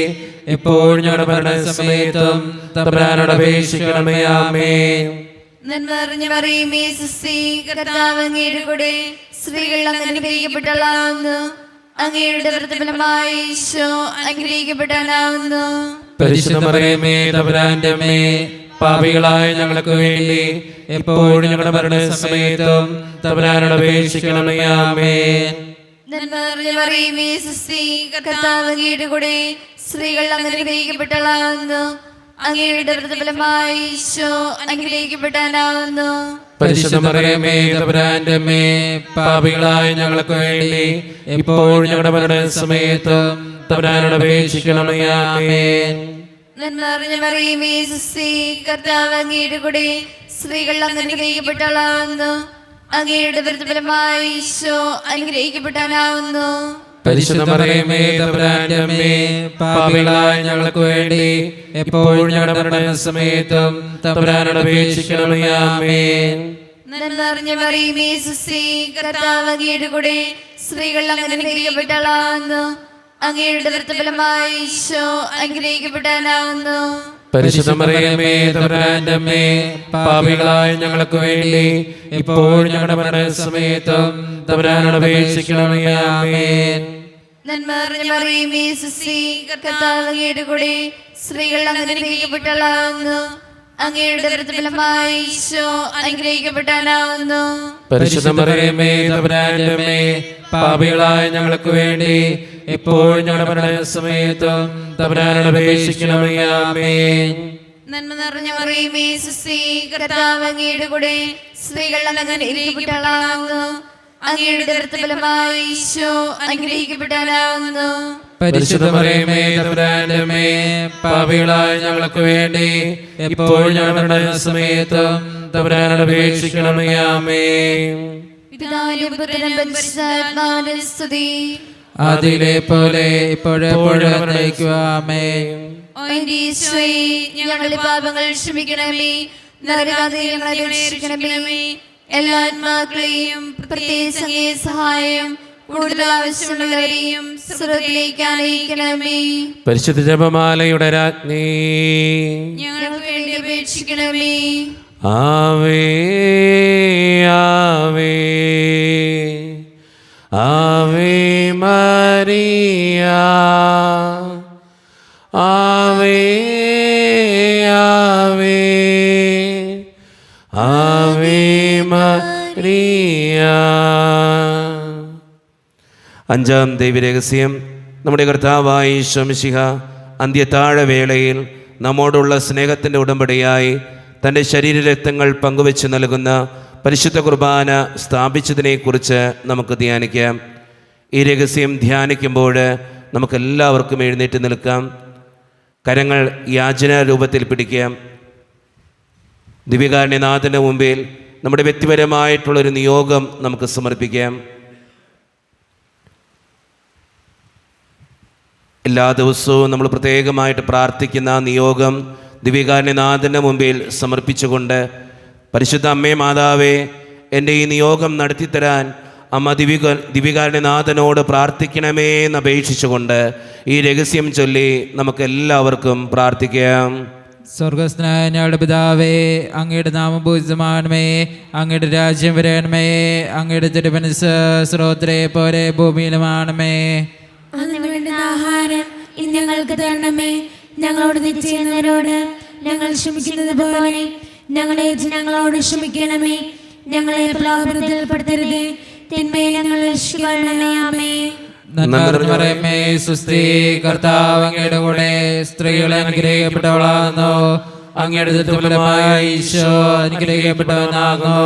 എപ്പോഴും ഞങ്ങളുടെ മരണസമയത്തും തമ്പുരാനോട് അപേക്ഷിക്കണമേ. ആമേൻ. നന്മ നിറഞ്ഞ മറിയമേ, സുസ്തി, കർത്താവ് അങ്ങയുടെ കൂടെ സ്ത്രീകൾ അങ്ങ് അനുഗ്രഹിക്കപ്പെട്ടവളാകുന്നു. അങ്ങയുടെ ഉദരത്തിൻ ഫലമായി ഈശോ അനുഗ്രഹിക്കപ്പെട്ടവനാകുന്നു. പരിശുദ്ധ മറിയമേ, തമ്പുരാന്റെ അമ്മേ, പാപികളായ ഞങ്ങൾക്ക് വേണ്ടി എപ്പോഴും ഞങ്ങളുടെ മരണസമയത്തും തമ്പുരാനോട് അപേക്ഷിക്കണമേ. ആമേൻ. നന്മ നിറഞ്ഞ മറിയമേ, സുസ്തി, കർത്താവ് അങ്ങയുടെ കൂടെ സ്ത്രീകൾ അങ്ങ് അനുഗ്രഹിക്കപ്പെട്ടവളാകുന്നു. അങ്ങയുടെ ഉദരത്തിൻ ഫലമായി ഈശോ അനുഗ്രഹിക്കപ്പെട്ടവനാകുന്നു. പരിശുദ്ധ മറിയമേ, തമ്പുരാന്റെ അമ്മേ, പാപികളായ ഞങ്ങൾക്ക് വേണ്ടി എപ്പോഴും ഞങ്ങളുടെ മരണസമയത്തും തമ്പുരാനോട് അപേക്ഷിക്കണമേ. ആമേൻ. നന്മ നിറഞ്ഞ മറിയമേ, സുസ്തി, കർത്താവ് അങ്ങയുടെ കൂടെ സ്ത്രീകൾ അങ്ങ് അനുഗ്രഹിക്കപ്പെട്ടവളാകുന്നു. അങ്ങയുടെ ഉദരത്തിൻ ഫലമായി ഈശോ അനുഗ്രഹിക്കപ്പെട്ടവനാകുന്നു. പരിശുദ്ധ മറിയമേ, തമ്പുരാന്റെ അമ്മേ, പാപികളായ ഞങ്ങൾക്ക് വേണ്ടി എപ്പോഴും ഞങ്ങളുടെ മരണസമയത്തും തമ്പുരാനോട് അപേക്ഷിക്കണമേ. ആമേൻ. നന്മ നിറഞ്ഞ മറിയമേ, സുസ്തി, കർത്താവ് അങ്ങയുടെ കൂടെ സ്ത്രീകൾ അങ്ങ് അനുഗ്രഹിക്കപ്പെട്ടവളാകുന്നു. അങ്ങയുടെ ഉദരത്തിൻ ഫലമായി ഈശോ അനുഗ്രഹിക്കപ്പെട്ടവനാകുന്നു. പരിശുദ്ധ മറിയമേ, തമ്പുരാന്റെ അമ്മേ, പാപികളായ ഞങ്ങൾക്ക് വേണ്ടി എപ്പോഴും ഞങ്ങളുടെ മരണസമയത്തും തമ്പുരാനോട് അപേക്ഷിക്കണമേ. ആമേൻ. നന്മ നിറഞ്ഞ മറിയമേ, സുസ്തി, കർത്താവ് അങ്ങയുടെ കൂടെ സ്ത്രീകൾ അങ്ങ് അനുഗ്രഹിക്കപ്പെട്ടവളാകുന്നു. അങ്ങയുടെ ഉദരത്തിൻ ഫലമായി ഈശോ അനുഗ്രഹിക്കപ്പെട്ടവനാകുന്നു. പരിശുദ്ധ മറിയമേ, തമ്പുരാന്റെ അമ്മേ, പാപികളായ ഞങ്ങൾക്ക് വേണ്ടി എപ്പോഴും ഞങ്ങളുടെ മരണസമയത്തും തമ്പുരാനോട് അപേക്ഷിക്കണമേ. ആമേൻ. നന്മ നിറഞ്ഞ മറിയമേ, സുസ്തി, കർത്താവ് അങ്ങയുടെ കൂടെ സ്ത്രീകൾ അങ്ങ് അനുഗ്രഹിക്കപ്പെട്ടവളാകുന്നു. അങ്ങയുടെ ഉദരത്തിൻ ഫലമായി ഈശോ അനുഗ്രഹിക്കപ്പെട്ടവനാകുന്നു. പരിശുദ്ധ മറിയമേ, തമ്പുരാന്റെ അമ്മേ, പാപികളായ ഞങ്ങൾക്ക് വേണ്ടി എപ്പോഴും ഞങ്ങളുടെ മരണസമയത്തും തമ്പുരാനോട് അപേക്ഷിക്കണമേ. ആമേൻ. പിതാവിനും പുത്രനും പരിശുദ്ധാത്മാവിനും സ്തുതി. ആദിയിലെ പോലെ ഇപ്പോഴെപ്പോഴും എന്നേക്കും. ആമേൻ. ഓ എന്റെ ഈശോയെ, ഞങ്ങളുടെ പാപങ്ങൾ ക്ഷമിക്കണമേ, നരകാതെ ഞങ്ങളെ രക്ഷിക്കണമേ, എല്ലാ ആത്മാക്കളെയും പ്രത്യേകിച്ച് അങ്ങേ സഹായം കൂടുതൽ ആവശ്യമുള്ളവരെയും സ്വർഗ്ഗത്തിലേക്ക് ആനയിക്കണമേ. പരിശുദ്ധ ജപമാലയുടെ രാജ്ഞി, ഞങ്ങൾക്ക് വേണ്ടി അപേക്ഷിക്കണമേ. ആവേ ആവേ ആവേ മരിയ, ആവേ ആവേ ആവേ മരിയ. അഞ്ചാം ദൈവരഹസ്യം, നമ്മുടെ കർത്താവായ ഈശോ മിശിഹ അന്ത്യത്താഴവേളയിൽ നമ്മോടുള്ള സ്നേഹത്തിൻ്റെ ഉടമ്പടിയായി തൻ്റെ ശരീരരക്തങ്ങൾ പങ്കുവെച്ച് നൽകുന്ന പരിശുദ്ധ കുർബാന സ്ഥാപിച്ചതിനെക്കുറിച്ച് നമുക്ക് ധ്യാനിക്കാം. ഈ രഹസ്യം ധ്യാനിക്കുമ്പോൾ നമുക്കെല്ലാവർക്കും എഴുന്നേറ്റ് നിൽക്കാം. കരങ്ങൾ യാചന രൂപത്തിൽ പിടിക്കാം. ദിവ്യകാരുണ്യനാഥൻ്റെ മുമ്പിൽ നമ്മുടെ വ്യക്തിപരമായിട്ടുള്ളൊരു നിയോഗം നമുക്ക് സമർപ്പിക്കാം. എല്ലാ ദിവസവും നമ്മൾ പ്രത്യേകമായിട്ട് പ്രാർത്ഥിക്കുന്ന നിയോഗം ദിവ്യകാരുണ്യനാഥൻ്റെ മുമ്പിൽ സമർപ്പിച്ചുകൊണ്ട്, പരിശുദ്ധ അമ്മേ മാതാവേ, എൻ്റെ ഈ നിയോഗം നടത്തിത്തരാൻ അമ്മ ദിവ്യകാരുണ്യനാഥനോട് പ്രാർത്ഥിക്കണമേ എന്ന് അപേക്ഷിച്ചുകൊണ്ട് ഈ രഹസ്യം ചൊല്ലി നമുക്കെല്ലാവർക്കും പ്രാർത്ഥിക്കാം. സ്വർഗസ്നായ ഞങ്ങളുടെ പിതാവേ, അങ്ങയുടെ നാമം പൂജിതമാകണമേ, അങ്ങയുടെ രാജ്യം വരണമേ, അങ്ങയുടെ തിരുമനസ്സ് സ്രോതരെ പോലെ ഭൂമിയിലുമാണമേ. അന്ന് വേണ്ടുന്ന ആഹാരം ഇന്ന് ഞങ്ങൾക്ക് തരണമേ. ഞങ്ങളോട് തെറ്റ് ചെയ്യുന്നവരോട് ഞങ്ങൾ ക്ഷമിക്കുന്നത് പോലെ ഞങ്ങളെ ഞങ്ങളോട് ക്ഷമിക്കണമേ. ഞങ്ങളെ പ്രലോഭനത്തിൽപ്പെടുത്തരുതേ, തിന്മയെ ഞങ്ങൾ രക്ഷിക്കണമേ. ആമേൻ. നന്മ നിറഞ്ഞ മറിയമേ, സ്വസ്തി, കർത്താവ് അങ്ങയുടെ കൂടെ സ്ത്രീകളെ അനുഗ്രഹിക്കപ്പെട്ടവളാകുന്നു. അങ്ങയുടെ ദുർബലമായ ഈശോ അനുഗ്രഹിക്കപ്പെട്ടവനാകുന്നു.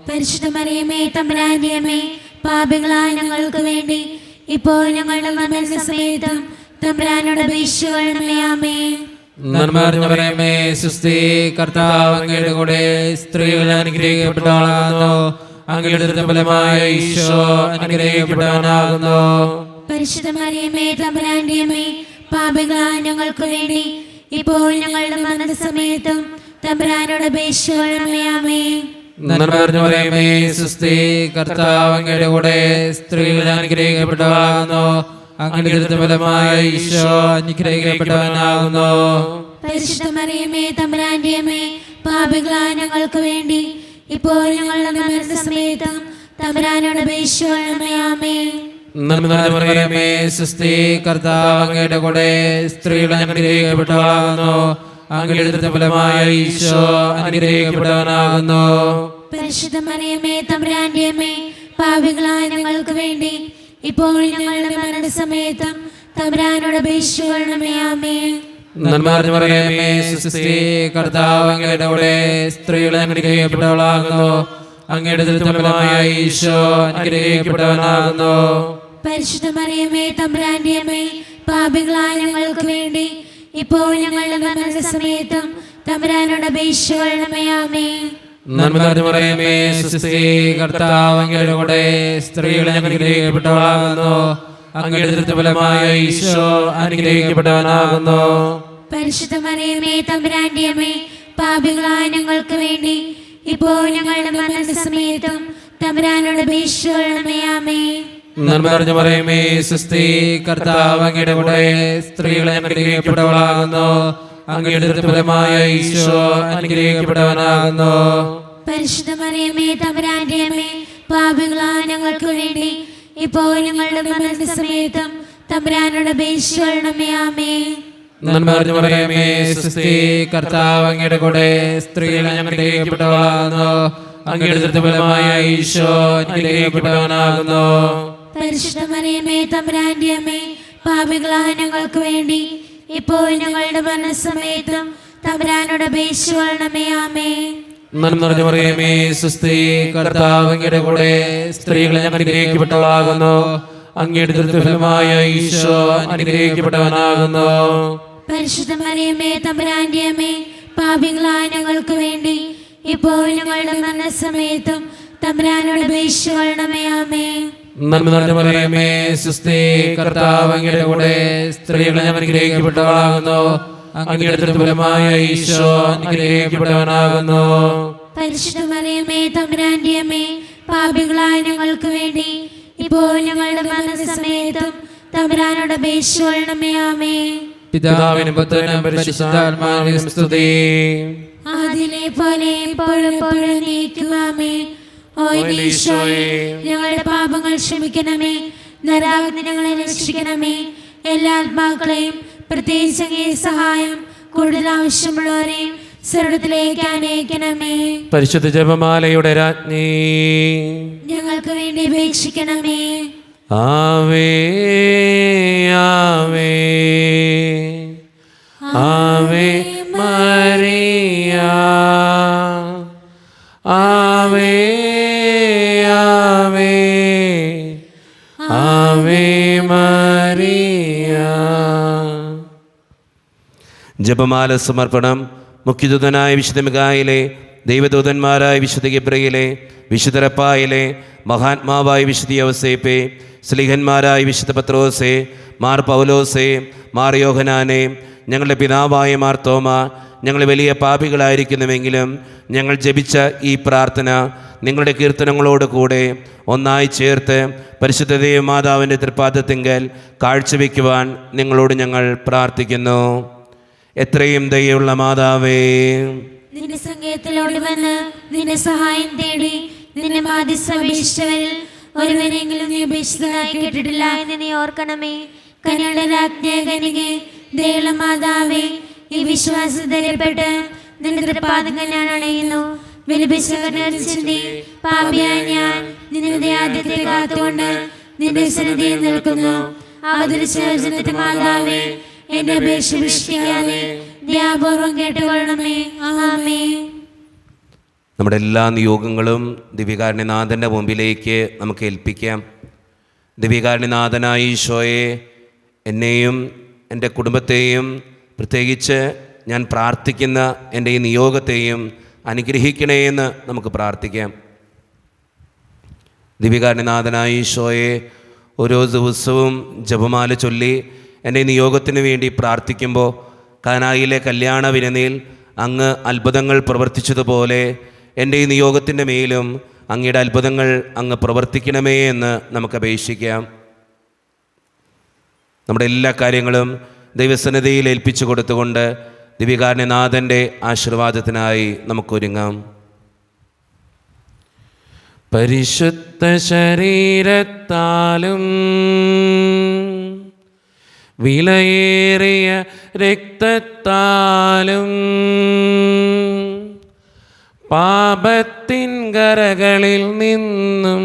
പരിശുദ്ധ മറിയമേ, തമ്പുരാന്റെ അമ്മേ, പാപികളായ ഞങ്ങൾക്ക് വേണ്ടി ഇപ്പോൾ ഞങ്ങളുടെ മരണസമയത്തും തമ്പുരാനോട് അപേക്ഷിക്കണമേ. ആമേൻ. നന്മ നിറഞ്ഞ മറിയമേ, സ്വസ്തി, കർത്താവ് അങ്ങയുടെ കൂടെ സ്ത്രീകളെ അനുഗ്രഹിക്കപ്പെട്ടവളാകുന്നു. അങ്ങയുടെ ദുർബലമായ ഈശോ അനുഗ്രഹിക്കപ്പെട്ടവനാകുന്നു. പരിശുദ്ധ മറിയമേ, തമ്പുരാന്റെ അമ്മേ, പാപികളായ ഞങ്ങൾക്ക് വേണ്ടി ഇപ്പോൾ ഞങ്ങളുടെ മരണസമയത്തും തമ്പുരാനോട് അപേക്ഷിക്കണമേ. ആമേൻ. നന്മ നിറഞ്ഞ മറിയമേ, സ്വസ്തി, കർത്താവ് അങ്ങയുടെ കൂടെ സ്ത്രീകളെ അനുഗ്രഹിക്കപ്പെട്ടവളാകുന്നു. അങ്ങയുടെ ദുർബലമായ ഈശോ അനുഗ്രഹിക്കപ്പെട്ടവനാകുന്നു. പരിശുദ്ധ മറിയമേ, തമ്പുരാന്റെ അമ്മേ, പാപികളായ ഞങ്ങൾക്ക് വേണ്ടി ഇപ്പോൾ ഞങ്ങളുടെ മരണസമയത്തും തമ്പുരാനോട് അപേക്ഷിക്കണമേ. ആമേൻ. നന്മ നിറഞ്ഞ മറിയമേ, സ്വസ്തി, കർത്താവ് അങ്ങയുടെ കൂടെ സ്ത്രീകളെ അനുഗ്രഹിക്കപ്പെട്ടവളാകുന്നു. അങ്ങയുടെ ദുർബലമായ ഈശോ അനുഗ്രഹിക്കപ്പെട്ടവനാകുന്നു. പരിശുദ്ധ മറിയമേ, തമ്പുരാന്റെ അമ്മേ, പാപികളായ ഞങ്ങൾക്ക് വേണ്ടി ഇപ്പോൾ ഞങ്ങളുടെ മരണസമയത്തും തമ്പുരാനോട് അപേക്ഷിക്കണമേ. ആമേൻ. നന്മ നിറഞ്ഞ മറിയമേ, സ്വസ്തി, കർത്താവ് അങ്ങയുടെ കൂടെ സ്ത്രീകളെ അനുഗ്രഹിക്കപ്പെട്ടവളാകുന്നു. അങ്ങയുടെ ദുർബലമായ ഈശോ അനുഗ്രഹിക്കപ്പെട്ടവനാകുന്നു. പരിശുദ്ധ മറിയമേ, തമ്പുരാന്റെ അമ്മേ, പാപികളായ ഞങ്ങൾക്ക് വേണ്ടി ഇപ്പോൾ ഞങ്ങളുടെ മരണസമയത്തും തമ്പുരാനോട് അപേക്ഷിക്കണമേ. ആമേൻ. നന്മ നിറഞ്ഞ മറിയമേ, സ്വസ്തി, കർത്താവ് അങ്ങയുടെ കൂടെ സ്ത്രീകളെ അനുഗ്രഹിക്കപ്പെട്ടവളാകുന്നു. അങ്ങയുടെ ദുർബലമായ ഈശോ അനുഗ്രഹിക്കപ്പെട്ടവനാകുന്നു. പരിശുദ്ധ മറിയമേ, തമ്പുരാന്റെ അമ്മേ, പാപികളായ ഞങ്ങൾക്ക് വേണ്ടി ഇപ്പോൾ ഞങ്ങളുടെ മരണസമയത്തും തമ്പുരാനോട് അപേക്ഷിക്കണമേ. ആമേൻ. നന്മ നിറഞ്ഞ മറിയമേ, സ്വസ്തി, കർത്താവ് അങ്ങയുടെ കൂടെ സ്ത്രീകളെ അനുഗ്രഹിക്കപ്പെട്ടവളാകുന്നു. അങ്ങയുടെ ദുർബലമായ ഈശോ അനുഗ്രഹിക്കപ്പെട്ടവനാകുന്നു. പരിശുദ്ധ മറിയമേ, തമ്പുരാന്റെ അമ്മേ, പാപികളായ ഞങ്ങൾക്ക് വേണ്ടി ഇപ്പോൾ ഞങ്ങളുടെ മരണസമയത്തും തമ്പുരാനോട് അപേക്ഷിക്കണമേ. ആമേൻ. നന്മ നിറഞ്ഞ മറിയമേ, സ്വസ്തി, കർത്താവ് അങ്ങയുടെ കൂടെ സ്ത്രീകളെ അനുഗ്രഹിക്കപ്പെട്ടവളാകുന്നു. അങ്ങയുടെ ദുർബലമായ ഈശോ അനുഗ്രഹിക്കപ്പെട്ടവനാകുന്നു. പരിശുദ്ധ മറിയമേ, തമ്പുരാന്റെ അമ്മേ, പാപികളായ ഞങ്ങൾക്ക് വേണ്ടി ഇപ്പോൾ ഞങ്ങളുടെ മരണസമയത്തും തമ്പുരാനോട് അപേക്ഷിക്കണമേ. ആമേൻ. നന്മ നിറഞ്ഞ മറിയമേ, സ്വസ്തി, കർത്താവ് അങ്ങയുടെ കൂടെ സ്ത്രീകളെ അനുഗ്രഹിക്കപ്പെട്ടവളാകുന്നു. അങ്ങയുടെ ദുർബലമായ ഈശോ അനുഗ്രഹിക്കപ്പെട്ടവനാകുന്നു. പരിശുദ്ധ മറിയമേ, തമ്പുരാന്റെ അമ്മേ, പാപികളായ ഞങ്ങൾക്ക് വേണ്ടി ഇപ്പോൾ ഞങ്ങളുടെ മരണസമയത്തും തമ്പുരാനോട് അപേക്ഷിക്കണമേ. ആമേൻ. നന്മ നിറഞ്ഞ മറിയമേ, സ്വസ്തി, കർത്താവ് അങ്ങയുടെ കൂടെ സ്ത്രീകളെ അനുഗ്രഹിക്കപ്പെട്ടവളാകുന്നു. അങ്ങയുടെ ദുർബലമായ ഈശോ അനുഗ്രഹിക്കപ്പെട്ടവനാകുന്നു. പരിശുദ്ധ മറിയമേ തമ്പുരാന്റെ അമ്മേ, പാപികളായ ഞങ്ങൾക്ക് വേണ്ടി ഇപ്പോൾ ഞങ്ങളുടെ മരണസമയത്തും തമ്പുരാനോട് അപേക്ഷിച്ചുകൊള്ളണമേ. ആമേൻ. പിതാവിനും പുത്രനും പരിശുദ്ധാത്മാവിനും സ്തുതി. അതിലെ പോലെ എപ്പോഴും നീക്കും. ആമേൻ. ഓ ഈശോയെ, ഞങ്ങളുടെ പാപങ്ങൾ ക്ഷമിക്കണമേ, നരകാഗ്നി ഞങ്ങളെ രക്ഷിക്കണമേ, എല്ലാ ആത്മാക്കളെയും പ്രത്യേകിച്ച് അങ്ങേ സഹായം കൂടുതൽ ആവശ്യമുള്ളവരെയും സ്വർഗ്ഗത്തിലേക്ക് അനയിക്കണമേ. പരിശുദ്ധ ജപമാലയുടെ രാജ്ഞി, ഞങ്ങൾക്ക് വേണ്ടി അപേക്ഷിക്കണമേ. ആവേ ആവേ ആവേ മരിയ, ആവേ ആവേ ആവേ മരിയ. ജപമാല സമർപ്പണം. മുഖ്യദൂതനായ വിശുദ്ധ മിഖായേലേ, ദൈവദൂതന്മാരായ വിശുദ്ധ ഗബ്രിയേലേ, വിശുദ്ധ റഫായേലേ, മഹാത്മാവായ വിശുദ്ധ യൗസേപ്പേ, സ്ലീഹന്മാരായ വിശുദ്ധ പത്രോസേ, മാർ പൗലോസേ, മാർ യോഹനാനേ, ഞങ്ങളുടെ പിതാവായ മാർ തോമ, ഞങ്ങൾ വലിയ പാപികളായിരിക്കുന്നുവെങ്കിലും ഞങ്ങൾ ജപിച്ച ഈ പ്രാർത്ഥന നിങ്ങളുടെ കീർത്തനങ്ങളോട് കൂടെ ഒന്നായി ചേർത്ത് പരിശുദ്ധ ദേവമാതാവിൻ്റെ തൃപ്പാദത്തിങ്കൽ കാഴ്ചവെക്കുവാൻ നിങ്ങളോട് ഞങ്ങൾ പ്രാർത്ഥിക്കുന്നു. എത്രയും ദയയുള്ള മാതാവേ, നിന്റെ സങ്കേതത്തിലോട് വന്ന് നിന്റെ സഹായം തേടി നിന്നെ മാധ്യസ്ഥപേക്ഷിച്ചവരിൽ ഒരുവരെങ്കിലും നീ ഉപേക്ഷിച്ചതായി കേട്ടിട്ടില്ല എന്ന് നീ ഓർക്കണമേ. കനിയുടെ രാജ്ഞികനികെ, ദയയുള്ള മാതാവേ, ഈ വിശ്വാസധൈര്യപ്പെട്ട് നിന്റെ തൃപ്പാദങ്ങൾ ഞാൻ അണയുന്നു. വിലപിച്ചവരുടെ പാപിയായ ഞാൻ നിന്റെ ആദ്യത്തെ കാത്തുകൊണ്ട് നിന്റെ സന്നിധിയിൽ നിൽക്കുന്നു. ആദരിച്ച മാതാവേ, എന്റെ അപേക്ഷ ഉപേക്ഷിക്കാതെ ദയാപൂർവം കേട്ടുകൊള്ളണമേ. ആമേൻ. നമ്മുടെ എല്ലാ നിയോഗങ്ങളും ദിവ്യകാരുണ്യനാഥൻ്റെ മുമ്പിലേക്ക് നമുക്ക് ഏൽപ്പിക്കാം. ദിവ്യകാരുണ്യനാഥനായ ഈശോയെ, എന്നെയും എൻ്റെ കുടുംബത്തെയും പ്രത്യേകിച്ച് ഞാൻ പ്രാർത്ഥിക്കുന്ന എൻ്റെ ഈ നിയോഗത്തെയും അനുഗ്രഹിക്കണേ എന്ന് നമുക്ക് പ്രാർത്ഥിക്കാം. ദിവ്യകാരുണ്യനാഥനായ ഈശോയെ, ഓരോ ദിവസവും ജപമാല ചൊല്ലി എൻ്റെ നിയോഗത്തിന് വേണ്ടി പ്രാർത്ഥിക്കുമ്പോൾ കാനായിലെ കല്യാണ വിരുന്നിൽ അങ്ങ് അത്ഭുതങ്ങൾ പ്രവർത്തിച്ചതുപോലെ എൻ്റെ ഈ നിയോഗത്തിൻ്റെ മേലും അങ്ങയുടെ അത്ഭുതങ്ങൾ അങ്ങ് പ്രവർത്തിക്കണമേ എന്ന് നമുക്ക് അപേക്ഷിക്കാം. നമ്മുടെ എല്ലാ കാര്യങ്ങളും ദൈവസന്നിധിയിൽ ഏൽപ്പിച്ചു കൊടുത്തുകൊണ്ട് ദിവ്യകാരുണ്യനാഥൻ്റെ ആശീർവാദത്തിനായി നമുക്കൊരുങ്ങാം. പരിശുദ്ധ ശരീരത്താലും വിലയേറിയ രക്തത്താലും പാപത്തിൻ കരകളിൽ നിന്നും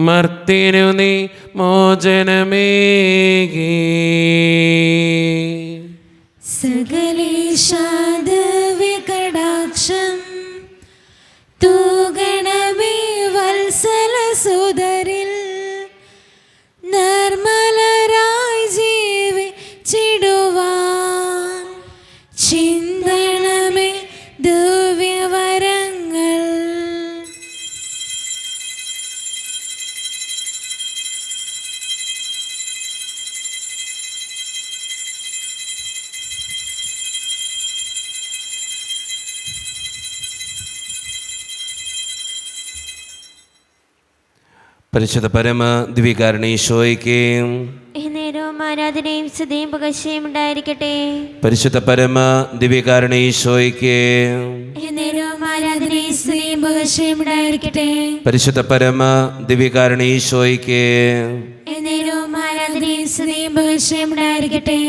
മർത്തിനു നീ മോചനമേകി. സകലേശാദവ്യകടാക്ഷം തൂഗണമേ വത്സലസുതരിൽ നിർമ്മലരായി ജീവിച്ചിടുവാൻ ചിന്തണമേ ദിവ്യവരങ്ങൾ. പരിശുദ്ധ പരമ ദിവ്യകാരുണ്യേശോയ്ക്ക് നേരവും ആരാധനയും സ്തുതിയും പുകഴ്ചയും ഉണ്ടായിരിക്കട്ടെ. പരിശുദ്ധ പരമ ദിവ്യകാരുണ്യേശോയ്ക്ക് നേരവും ആരാധനയും സ്തുതിയും പുകഴ്ചയും ഉണ്ടായിരിക്കട്ടെ. പരിശുദ്ധ പരമ ദിവ്യകാരുണ്യേശോയ്ക്ക് നേരവും ആരാധനയും സ്തുതിയും പുകഴ്ചയും ഉണ്ടായിരിക്കട്ടെ.